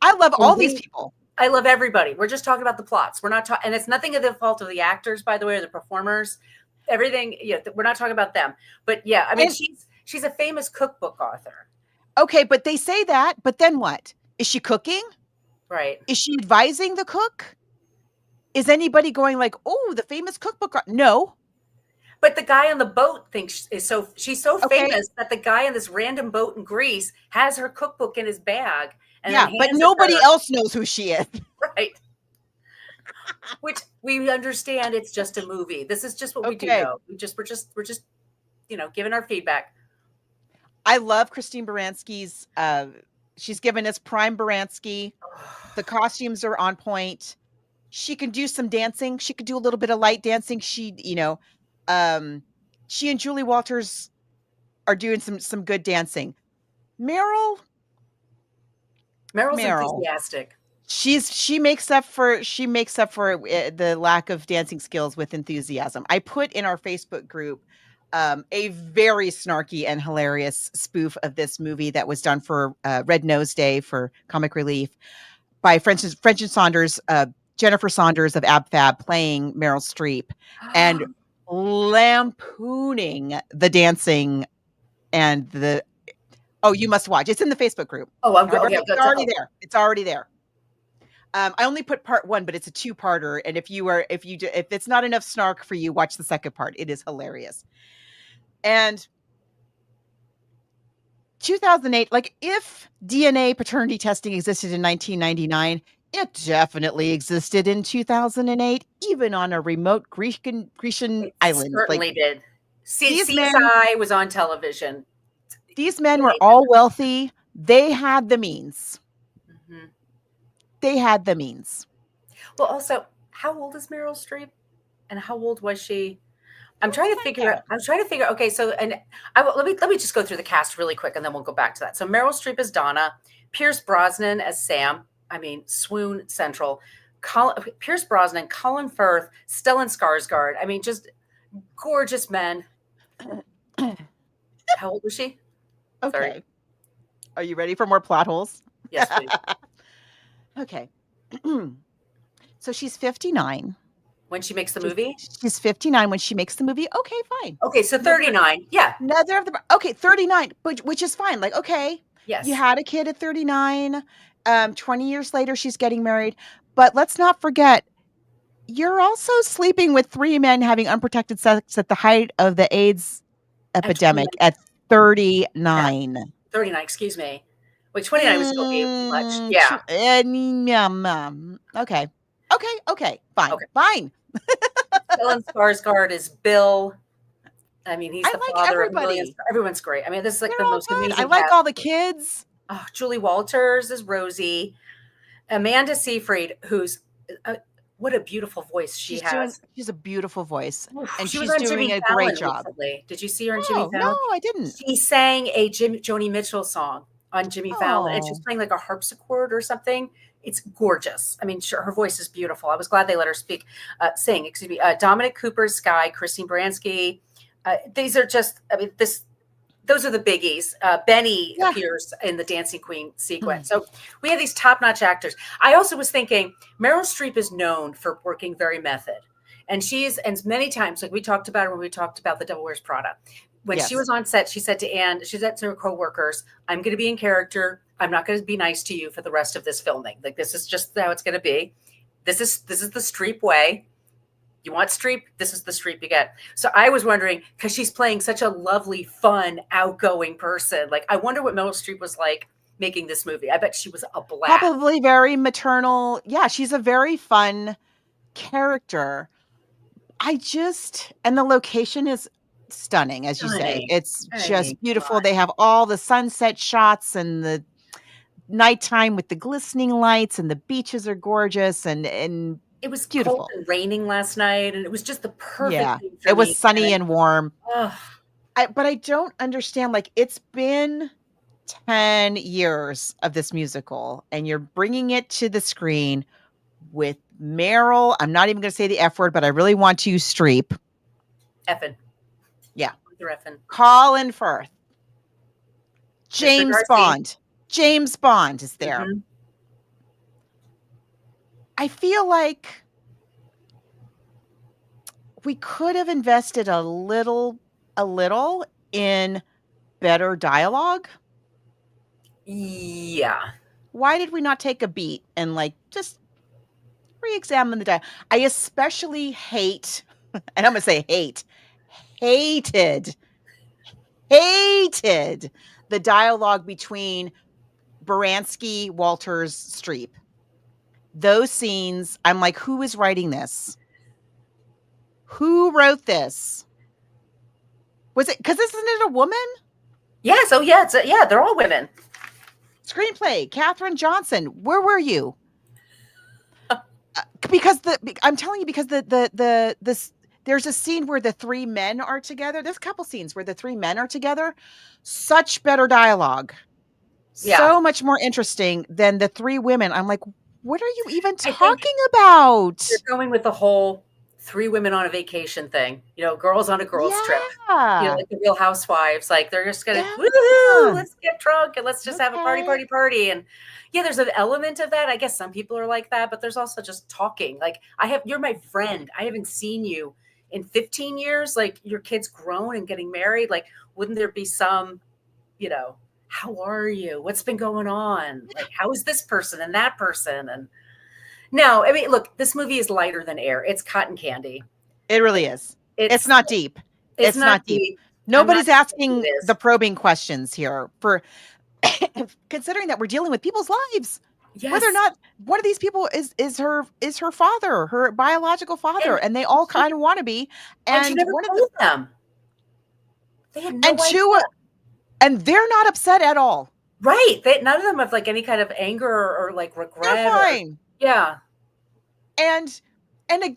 I love all these people. I love everybody. We're just talking about the plots. We're not talking, and it's nothing of the fault of the actors, by the way, or the performers. Everything. Yeah. We're not talking about them. But yeah, I mean, she's a famous cookbook author. Okay. But they say that, but then what? Is she cooking? Right. Is she advising the cook? Is anybody going like, oh, the famous cookbook? No. But the guy on the boat thinks she's so famous that the guy on this random boat in Greece has her cookbook in his bag. And but nobody else knows who she is. Right. Which we understand it's just a movie. This is just what we do know. We're just, giving our feedback. I love Christine Baranski's, she's given us prime Baranski. The costumes are on point. She can do some dancing. She could do a little bit of light dancing. She and Julie Walters are doing some good dancing. Meryl's enthusiastic. She makes up for the lack of dancing skills with enthusiasm. I put in our Facebook group a very snarky and hilarious spoof of this movie that was done for Red Nose Day for Comic Relief by French and Saunders, Jennifer Saunders of ABBA playing Meryl Streep and lampooning the dancing and the. Oh, you must watch. It's in the Facebook group. Oh, I'm good. It's already there. It's already there. I only put part 1, but it's a 2-parter. And if it's not enough snark for you, watch the second part. It is hilarious. And 2008, like if DNA paternity testing existed in 1999, it definitely existed in 2008, even on a remote Grecian island. Certainly did. CSI was on television. These men were all wealthy. They had the means. Mm-hmm. They had the means. Well, also, how old is Meryl Streep? And how old was she? I'm trying to figure out. Okay, so let me just go through the cast really quick, and then we'll go back to that. So Meryl Streep as Donna, Pierce Brosnan as Sam. I mean, swoon central. Pierce Brosnan, Colin Firth, Stellan Skarsgård. I mean, just gorgeous men. How old was she? Okay. Are you ready for more plot holes? Yes, please. Okay. So she's 59. When she makes the She's movie? she's 59 when she makes the movie. Okay, fine. Okay, so 39. Yeah. Neither of the okay, 39, but which is fine. Like, okay, you Yes. had a kid at 39. 20 years later, she's getting married. But let's not forget, you're also sleeping with 3 men having unprotected sex at the height of the AIDS At epidemic 29. at Yeah. 39. 39, excuse me. Wait, 29 would still be much. Mm, Yeah. okay. Okay, fine, Okay. fine. Stellan Skarsgård is Bill. I mean, he's I the like father of millions. everybody. Everyone's great. I mean, this is like They're the all most good. I amazing like cast. all the kids. Oh, Julie Walters is Rosie. Amanda Seyfried, who's what a beautiful voice she has. She's a beautiful voice, Oof, and she was she's on doing Jimmy a Fallon great job. recently. Did you see her on Jimmy Oh, no, Fallon? I didn't. She sang a Joni Mitchell song on Jimmy Fallon, and she's Oh. playing like a harpsichord or something. It's gorgeous. I mean, sure, her voice is beautiful. I was glad they let her sing. Excuse me. Dominic Cooper's Sky, Christine Baranski. These are just. I mean, those are the biggies. Benny Yeah. appears in the Dancing Queen sequence. So we have these top-notch actors. I also was thinking Meryl Streep is known for working very method. And many times, like we talked about her when we talked about The Devil Wears Prada. When she Yes. was on set, she said to Anne, she said to her coworkers, I'm going to be in character. I'm not going to be nice to you for the rest of this filming. Like, this is just how it's going to be. This is the Streep way. You want Streep? This is the Streep you get. So I was wondering, because she's playing such a lovely, fun, outgoing person. Like, I wonder what Meryl Streep was like making this movie. I bet she was a blast. Probably very maternal. Yeah, she's a very fun character. And the location is stunning, as you say. Stunning. It's I just mean, beautiful. God. They have all the sunset shots and the nighttime with the glistening lights, and the beaches are gorgeous, and It was beautiful. cold and raining last night, and it was just the perfect Yeah, thing for it was me. sunny and warm. Ugh. But I don't understand, like, it's been 10 years of this musical, and you're bringing it to the screen with Meryl. I'm not even going to say the F word, but I really want to use Streep. Effing. Yeah. They're effing. Colin Firth. James Darcy. Bond. James Bond is there. Mhm. I feel like we could have invested a little in better dialogue. Yeah. Why did we not take a beat and, like, just re-examine the dialogue? I especially hate, and I'm going to say hated the dialogue between Baranski, Walters, Streep. Those scenes, I'm like, who is writing this? Who wrote this? Was it, because isn't it a woman? Yes. Oh, yeah. They're all women. Screenplay, Katherine Johnson. Where were you? Because I'm telling you, because there's a scene where the 3 men are together. There's a couple scenes where the 3 men are together. Such better dialogue. Yeah. So much more interesting than the 3 women. I'm like, what are you even talking about? You're going with the whole 3 women on a vacation thing. You know, girls on a girls trip. You know, like the Real Housewives. Like, they're just gonna woohoo, let's get drunk and let's just have a party. And yeah, there's an element of that. I guess some people are like that, but there's also just talking. Like, you're my friend. I haven't seen you in 15 years. Like, your kid's grown and getting married. Like, wouldn't there be some, you know, how are you? What's been going on? Like, how is this person and that person? And no, I mean, look, this movie is lighter than air. It's cotton candy. It really is. It's not deep. It's not deep. Nobody's asking the probing questions here, for considering that we're dealing with people's lives. Yes. Whether or not one of these people is her father, her biological father, and they all kind of want to be. And she never told them. They had no idea. And they're not upset at all. Right. None of them have, like, any kind of anger or like regret. They're fine. Yeah. And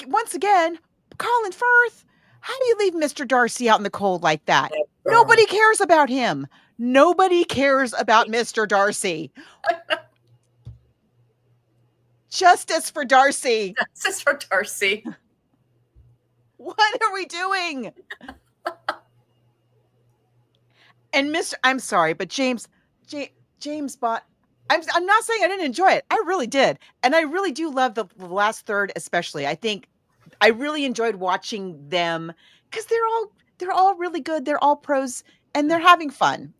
once again, Colin Firth, how do you leave Mr. Darcy out in the cold like that? Nobody cares about him. Nobody cares about Mr. Darcy. Justice for Darcy. Justice for Darcy. What are we doing? And I'm sorry, but James James Bond. I'm not saying I didn't enjoy it. I really did. And I really do love the last third, especially. I think I really enjoyed watching them because they're all really good. They're all pros and they're having fun.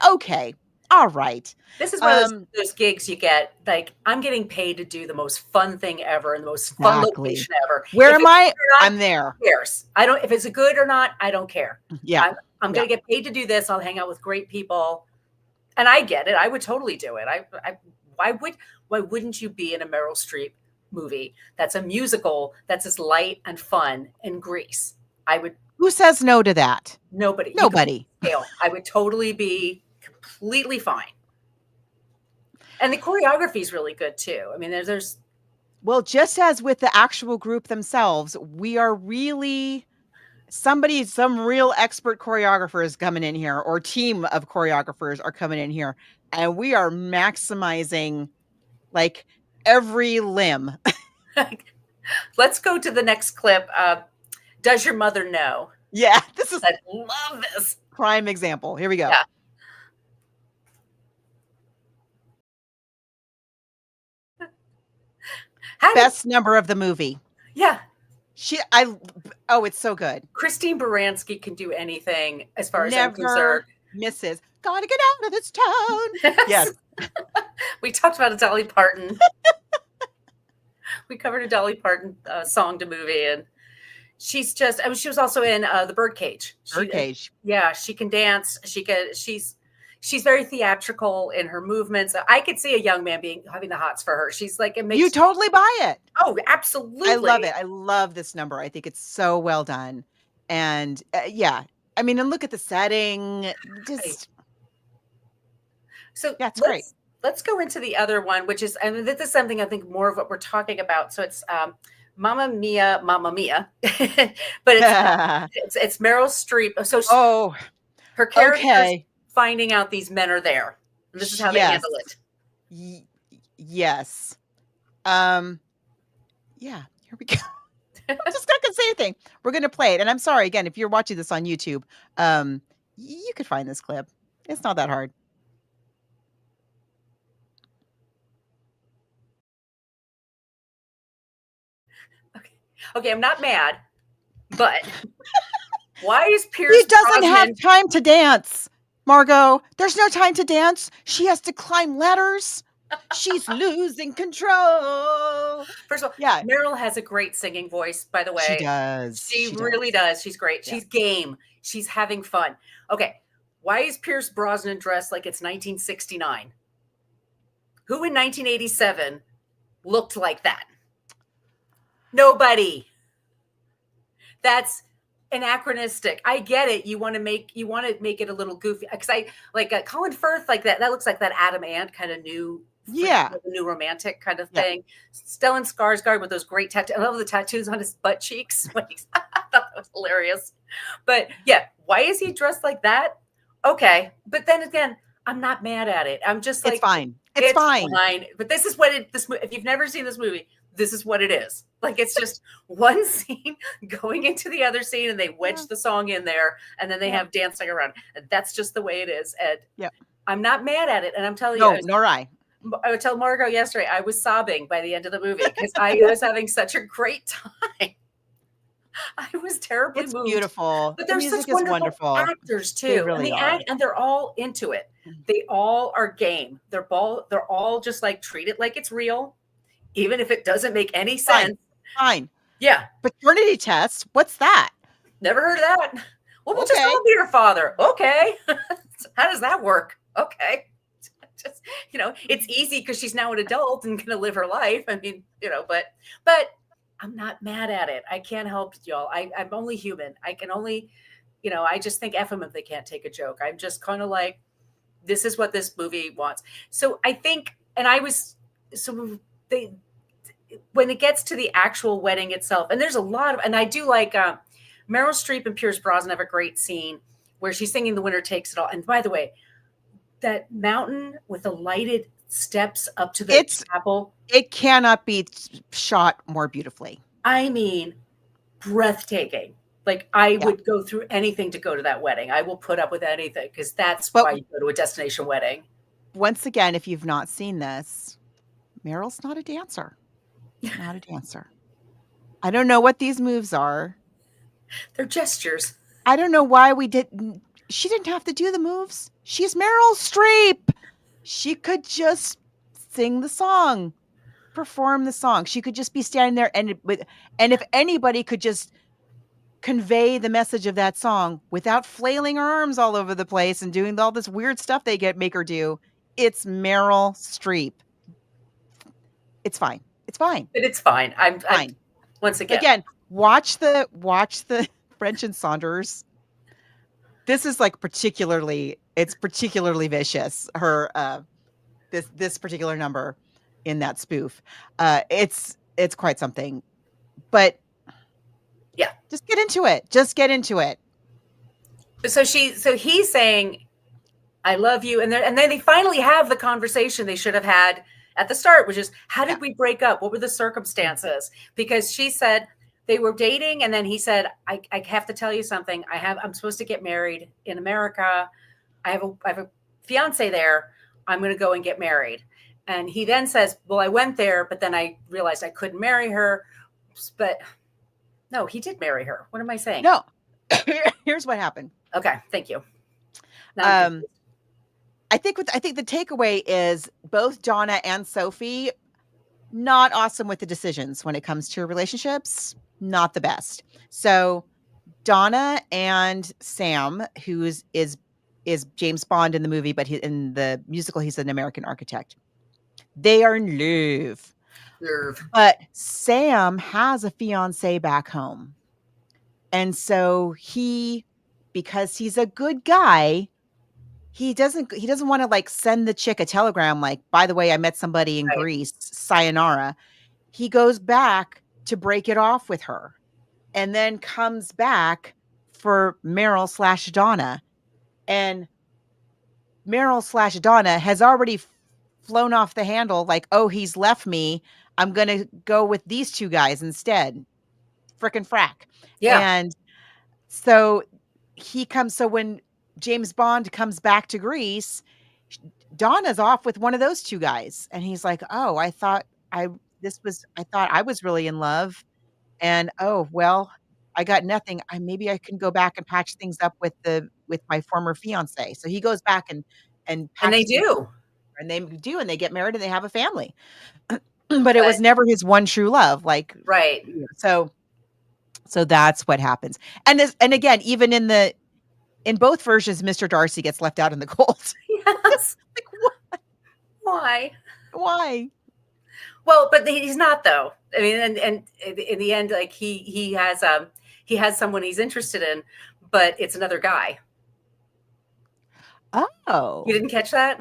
Okay. All right. This is one of those gigs you get, like, I'm getting paid to do the most fun thing ever and the most fun location ever. Where am I? I'm there. Who cares? I don't, if it's a good or not, I don't care. Yeah. I'm going to get paid to do this. I'll hang out with great people. And I get it. I would totally do it. Why wouldn't you be in a Meryl Streep movie that's a musical that's as light and fun and Grease? I would. Who says no to that? Nobody. I would totally be completely fine. And the choreography is really good too. I mean, there's. Well, just as with the actual group themselves, we are really some real expert choreographer is coming in here, or team of choreographers are coming in here, and we are maximizing like every limb. Let's go to the next clip. Does your mother know? Yeah, I love this. Prime example. Here we go. Yeah. Best number of the movie. Yeah. It's so good. Christine Baranski can do anything as far as I'm concerned. Misses. Gotta get out of this town. Yes. We talked about a Dolly Parton. We covered a Dolly Parton song to movie, and she was also in The Birdcage. Birdcage. Yeah, she can dance. She's very theatrical in her movements. I could see a young man having the hots for her. She's like, you totally buy it. Oh, absolutely. I love it. I love this number. I think it's so well done. And yeah, I mean, and look at the setting. Just so yeah, it's great. Let's go into the other one, which is, and this is something I think more of what we're talking about. So it's Mamma Mia, Mamma Mia, but it's Meryl Streep. So her character finding out these men are there. And this is how they handle it. Yes. Yeah, here we go. I'm just not gonna say anything. We're gonna play it. And I'm sorry again, if you're watching this on YouTube, you could find this clip. It's not that hard. Okay, I'm not mad, but why is Pierce He doesn't have time to dance, Margot. There's no time to dance. She has to climb ladders. She's losing control. First of all, Meryl has a great singing voice, by the way. She does. She really does. She's great. She's game. She's having fun. Okay, why is Pierce Brosnan dressed like it's 1969? Who in 1987 looked like that? Nobody. That's anachronistic. I get it. You want to make it a little goofy, because I like Colin Firth, like that. That looks like that Adam Ant kind of new, new romantic kind of thing. Stellan Skarsgård with those great tattoos. I love the tattoos on his butt cheeks. I thought that was hilarious. But yeah, why is he dressed like that? Okay, but then again, I'm not mad at it. I'm just like, it's fine. It's fine. But this is what if you've never seen this movie, this is what it is. Like, it's just one scene going into the other scene, and they wedge the song in there, and then they have dancing around. And that's just the way it is. And I'm not mad at it. And I'm telling you, nor I. I would tell Margot yesterday, I was sobbing by the end of the movie because I was having such a great time. I was terribly moved. It's beautiful. But there's such wonderful actors too. They really are. And they're all into it. They all are game. They're all just like, treat it like it's real, even if it doesn't make any sense. Fine. Yeah. Paternity test. What's that? Never heard of that. Well, we'll just all be your father. Okay. How does that work? Okay. Just, it's easy because she's now an adult and gonna live her life. I mean, but I'm not mad at it. I can't help it, y'all. I'm only human. I can only, I just think F them if they can't take a joke. I'm just kind of like, this is what this movie wants. So I think, when it gets to the actual wedding itself, and there's a lot of, and I do like Meryl Streep and Pierce Brosnan have a great scene where she's singing "The Winner Takes It All." And by the way, that mountain with the lighted steps up to the chapel, it cannot be shot more beautifully. I mean, breathtaking. Like, I would go through anything to go to that wedding. I will put up with anything, because that's why you go to a destination wedding. once again, if you've not seen this, Meryl's not a dancer. Not a dancer. I don't know what these moves are. They're gestures. I don't know why she didn't have to do the moves. She's Meryl Streep. She could just sing the song, perform the song. She could just be standing there and if anybody could just convey the message of that song without flailing her arms all over the place and doing all this weird stuff they make her do, it's Meryl Streep. It's fine. It's fine. But it's fine. I'm once again, watch the French and Saunders. This is like particularly vicious. Her this particular number in that spoof. It's quite something. But yeah, just get into it. Just get into it. So he's saying, "I love you," and then they finally have the conversation they should have had at the start, which is, how did we break up? What were the circumstances? Because she said they were dating, and then he said, I have to tell you something. I'm supposed to get married in America. I have a fiance there. I'm going to go and get married. And he then says, well, I went there, but then I realized I couldn't marry her. But no, he did marry her. What am I saying? No. Here's what happened. Okay, thank you. I think the takeaway is both Donna and Sophie not awesome with the decisions when it comes to relationships, not the best. So Donna and Sam, who is James Bond in the movie, but in the musical he's an American architect. They are in love. But Sam has a fiance back home. And so because he's a good guy, he doesn't want to like send the chick a telegram like, by the way, I met somebody in Greece, sayonara. He goes back to break it off with her and then comes back for Meryl / Donna. And Meryl / Donna has already flown off the handle like, oh, he's left me. I'm going to go with these two guys instead. Frickin' frack. Yeah. And so when James Bond comes back to Greece, Donna's off with one of those two guys. And he's like, oh, I thought I was really in love. And, oh, well, I got nothing. Maybe I can go back and patch things up with my former fiance. So he goes back and they do. And they get married and they have a family. But it was never his one true love. Like, right. So that's what happens. And again, even in both versions, Mr. Darcy gets left out in the cold. Yes. Like, what? Why? Well, but he's not though. I mean, and in the end, like he has someone he's interested in, but it's another guy. Oh, you didn't catch that?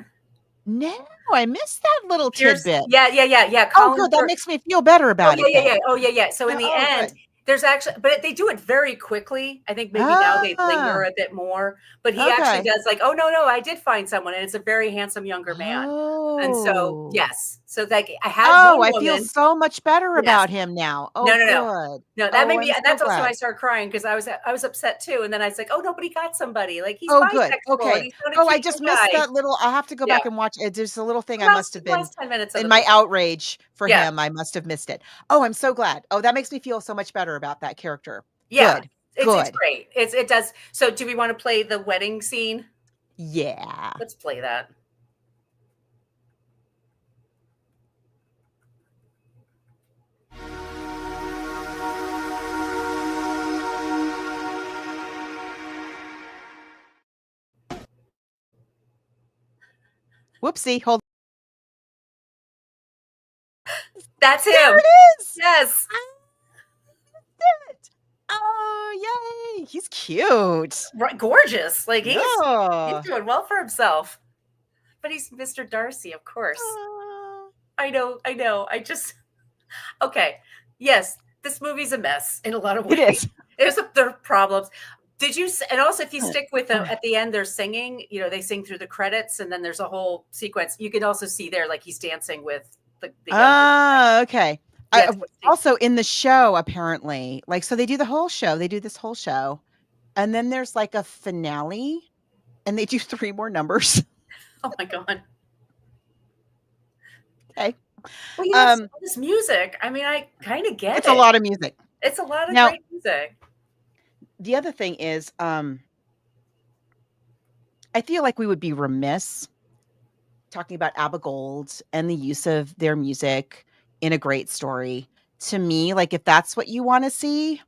No, I missed that little tidbit. Yeah. Colin, good. That makes me feel better about it. Yeah. Oh, yeah. So in the end, good. There's actually, but they do it very quickly. I think maybe now they linger a bit more, but he actually does like, oh, no, I did find someone, and it's a very handsome younger man. Oh. And so, yes. So like I had I feel so much better about him now. Oh, no. Good. No, that made me, that's also when I started crying because I was upset too. And then I was like, oh, nobody got somebody. Like he's good. bisexual. Okay. I just missed that little, I'll have to go back and watch it. There's a little thing I must have been 10 minutes in my outrage for him. I must have missed it. Oh, I'm so glad. Oh, that makes me feel so much better about that character. Yeah. Good. It's great. It does. So do we want to play the wedding scene? Yeah. Let's play that. Whoopsie. Hold. That's him. There it is. Yes. Oh, yay. He's cute. Right, gorgeous. Like he's doing well for himself. But he's Mr. Darcy, of course. I know. Okay. Yes, this movie's a mess in a lot of ways. It is. There are problems. Did you, and also if you stick with them at the end, they're singing, they sing through the credits and then there's a whole sequence. You can also see there, like he's dancing with the okay. Also in the show, apparently, like, so they do the whole show. They do this whole show. And then there's like a finale and they do 3 more numbers. Oh my God. Okay. Well, you have Um, all this music. I mean, I kind of get it's a it. lot of music. It's a lot of Now, great music. the other thing is, I feel like we would be remiss talking about ABBA Gold and the use of their music in a great story. To me, like if that's what you want to see,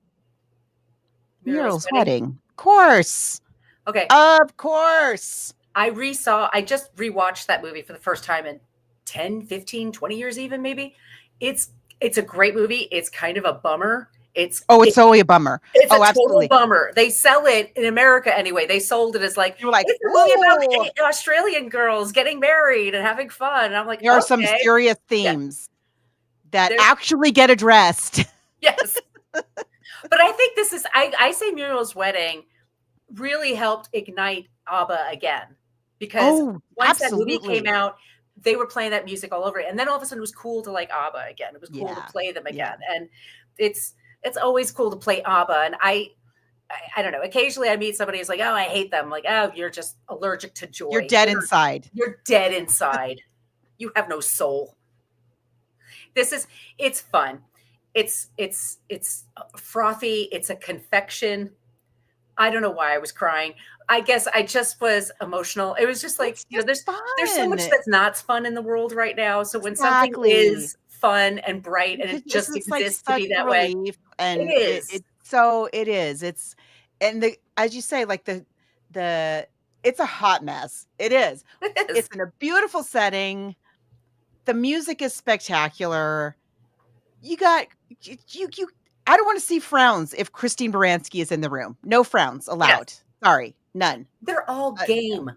Muriel's Meryl's Wedding. Wedding. Of course. Okay, Of course. I just rewatched that movie for the first time in 10, 15, 20 years even maybe. It's a great movie. It's kind of a bummer. It's Oh, it's totally a bummer. it's a Oh, total absolutely. bummer. They sell it in America anyway. They sold it as like You were like, it's a movie ooh, about Australian girls getting married and having fun. And I'm like, there are some okay, serious themes that there's actually get addressed. yes. But I think this is I say Muriel's Wedding really helped ignite ABBA again because Oh, once that movie came absolutely. out, they were playing that music all over it. And then all of a sudden it was cool to like ABBA again. It was cool to Yeah. play them Yeah. again. And it's always cool to play ABBA. And I don't know. Occasionally I meet somebody who's like, oh, I hate them. I'm like, oh, you're just allergic to joy. You're dead inside. You're dead inside. You have no soul. It's fun. It's frothy. It's a confection. I don't know why I was crying. I guess I just was emotional. It was just like, It's you know, just there's so much fun. that's not fun in the world right now. So when something Exactly. is fun and bright and it This just is like exists to such be a that way, relief, it and is. it is. It's and the as you say, like the it's a hot mess. It is. It is. It's in a beautiful setting. The music is spectacular. You got you. I don't want to see frowns if Christine Baranski is in the room. No frowns allowed. Yes. Sorry, none. They're all Uh, game.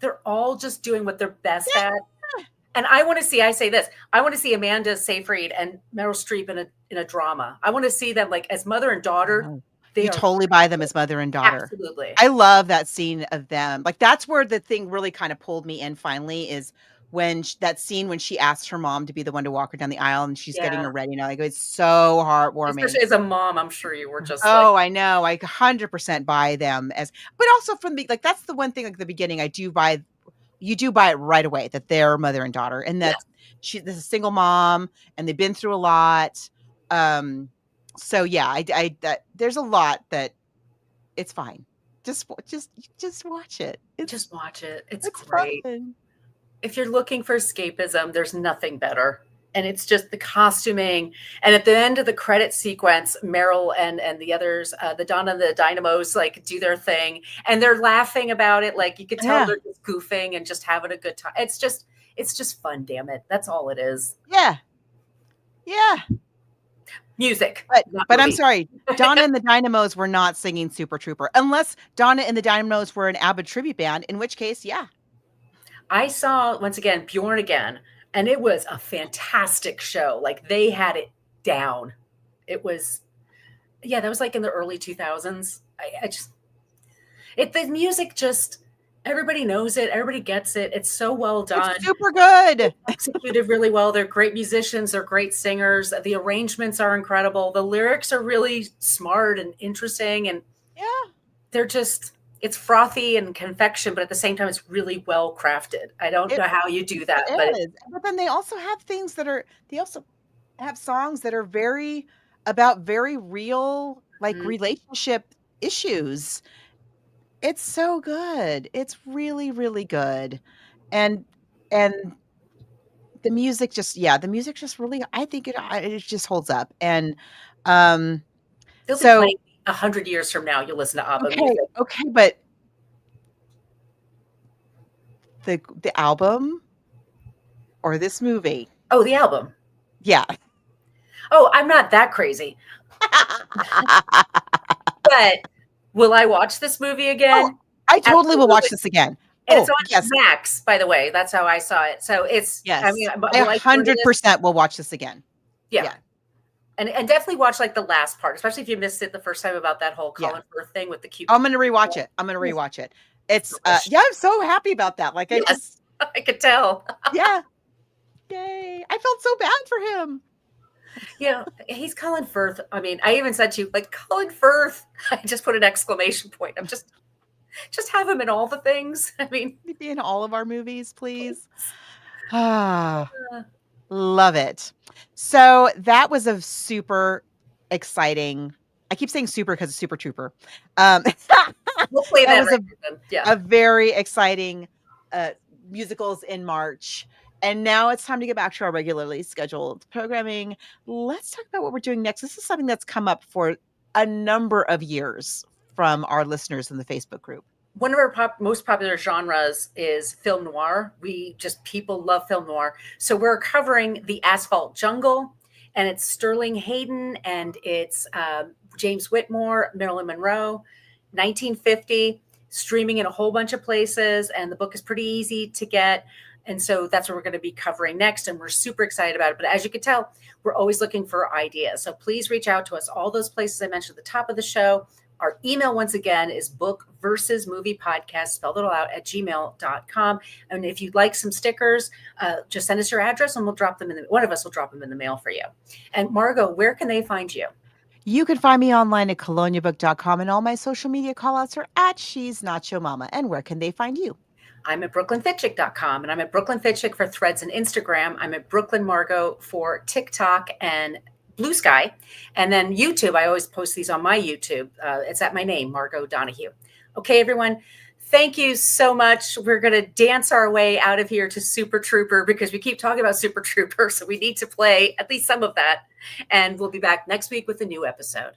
They're all just doing what they're best Yeah. at. And I want to see, I say this, I want to see Amanda Seyfried and Meryl Streep in a drama. I want to see them like as mother and daughter. Oh, They you are totally buy them as mother and daughter. absolutely. I love that scene of them. Like that's where the thing really kind of pulled me in finally is when that scene when she asked her mom to be the one to walk her down the aisle and she's getting Yeah. her ready. Like it's so heartwarming. Especially as a mom, I'm sure you were just like, Oh, I know. I 100% buy them as, but also from the like that's the one thing like the beginning you do buy it right away that they're mother and daughter and that she's a single mom and they've been through a lot. So yeah, I that there's a lot that it's fine. Just watch it. just watch it. It's It's great. fun. If you're looking for escapism, there's nothing better. And it's just the costuming. And at the end of the credit sequence, Meryl and the others, the Donna and the Dynamos, like do their thing. And they're laughing about it. Like you could tell Yeah. they're just goofing and just having a good time. It's just fun, damn it. That's all it is. Yeah. Yeah. Music. not But I'm movie. sorry, Donna and the Dynamos were not singing Super Trooper unless Donna and the Dynamos were an ABBA tribute band, in which case, yeah. I saw once again Bjorn again, and it was a fantastic show. Like they had it down. It was, yeah, that was like in the early 2000s. The music just everybody knows it, everybody gets it. It's so well done, It's super good. executed really well. They're great musicians, they're great singers. The arrangements are incredible. The lyrics are really smart and interesting, and Yeah. they're just. It's frothy and confection, but at the same time, it's really well crafted. I don't know how you do that, but It is. But then they also have they also have songs that are about very real, like Mhm. relationship issues. It's so good. It's really, really good. And the music just really, I think it just holds up. And They'll be so playing 100 years from now. You'll listen to ABBA okay, music. but the album or this movie, Oh, the album. yeah. Oh, I'm not that crazy. But will I watch this movie again? I totally will watch Absolutely. this again. And it's on yes, Max, by the way. That's how I saw it. So it's, yes. I mean, I will I turn it in? 100% will watch this again. Yeah. Yeah. And definitely watch like the last part, especially if you missed it the first time about that whole Yeah. Colin Firth thing with the cute. I'm gonna rewatch it. It's yeah, I'm so happy about that. Like Yes. I could tell. yeah. Yay. I felt so bad for him. You know, he's Colin Firth. I mean, I even said to you, like, Colin Firth. I just put an exclamation point. I'm just have him in all the things. I mean, Be in all of our movies, please. Ah. Love it. So that was a super exciting. I keep saying super because it's Super Trooper. We'll play That that was right then. Yeah. a very exciting musicals in March. And now it's time to get back to our regularly scheduled programming. Let's talk about what we're doing next. This is something that's come up for a number of years from our listeners in the Facebook group. One of our most popular genres is film noir. People love film noir. So we're covering The Asphalt Jungle, and it's Sterling Hayden, and it's James Whitmore, Marilyn Monroe, 1950, streaming in a whole bunch of places. And the book is pretty easy to get. And so that's what we're going to be covering next. And we're super excited about it. But as you can tell, we're always looking for ideas. So please reach out to us. All those places I mentioned at the top of the show. Our email, once again, is book_movie_podcast, spelled it all out, at gmail.com. And if you'd like some stickers, just send us your address and one of us will drop them in the mail for you. And Margot, where can they find you? You can find me online at coloniabook.com, and all my social media callouts are at She's Nacho Mama. And where can they find you? I'm at brooklynfitchick.com, and I'm at Brooklyn Fitchick for Threads and Instagram. I'm at Brooklyn Margot for TikTok and Blue Sky. And then YouTube, I always post these on my YouTube. It's at my name, Margot Donahue. Okay, everyone. Thank you so much. We're going to dance our way out of here to Super Trooper because we keep talking about Super Trooper. So we need to play at least some of that. And we'll be back next week with a new episode.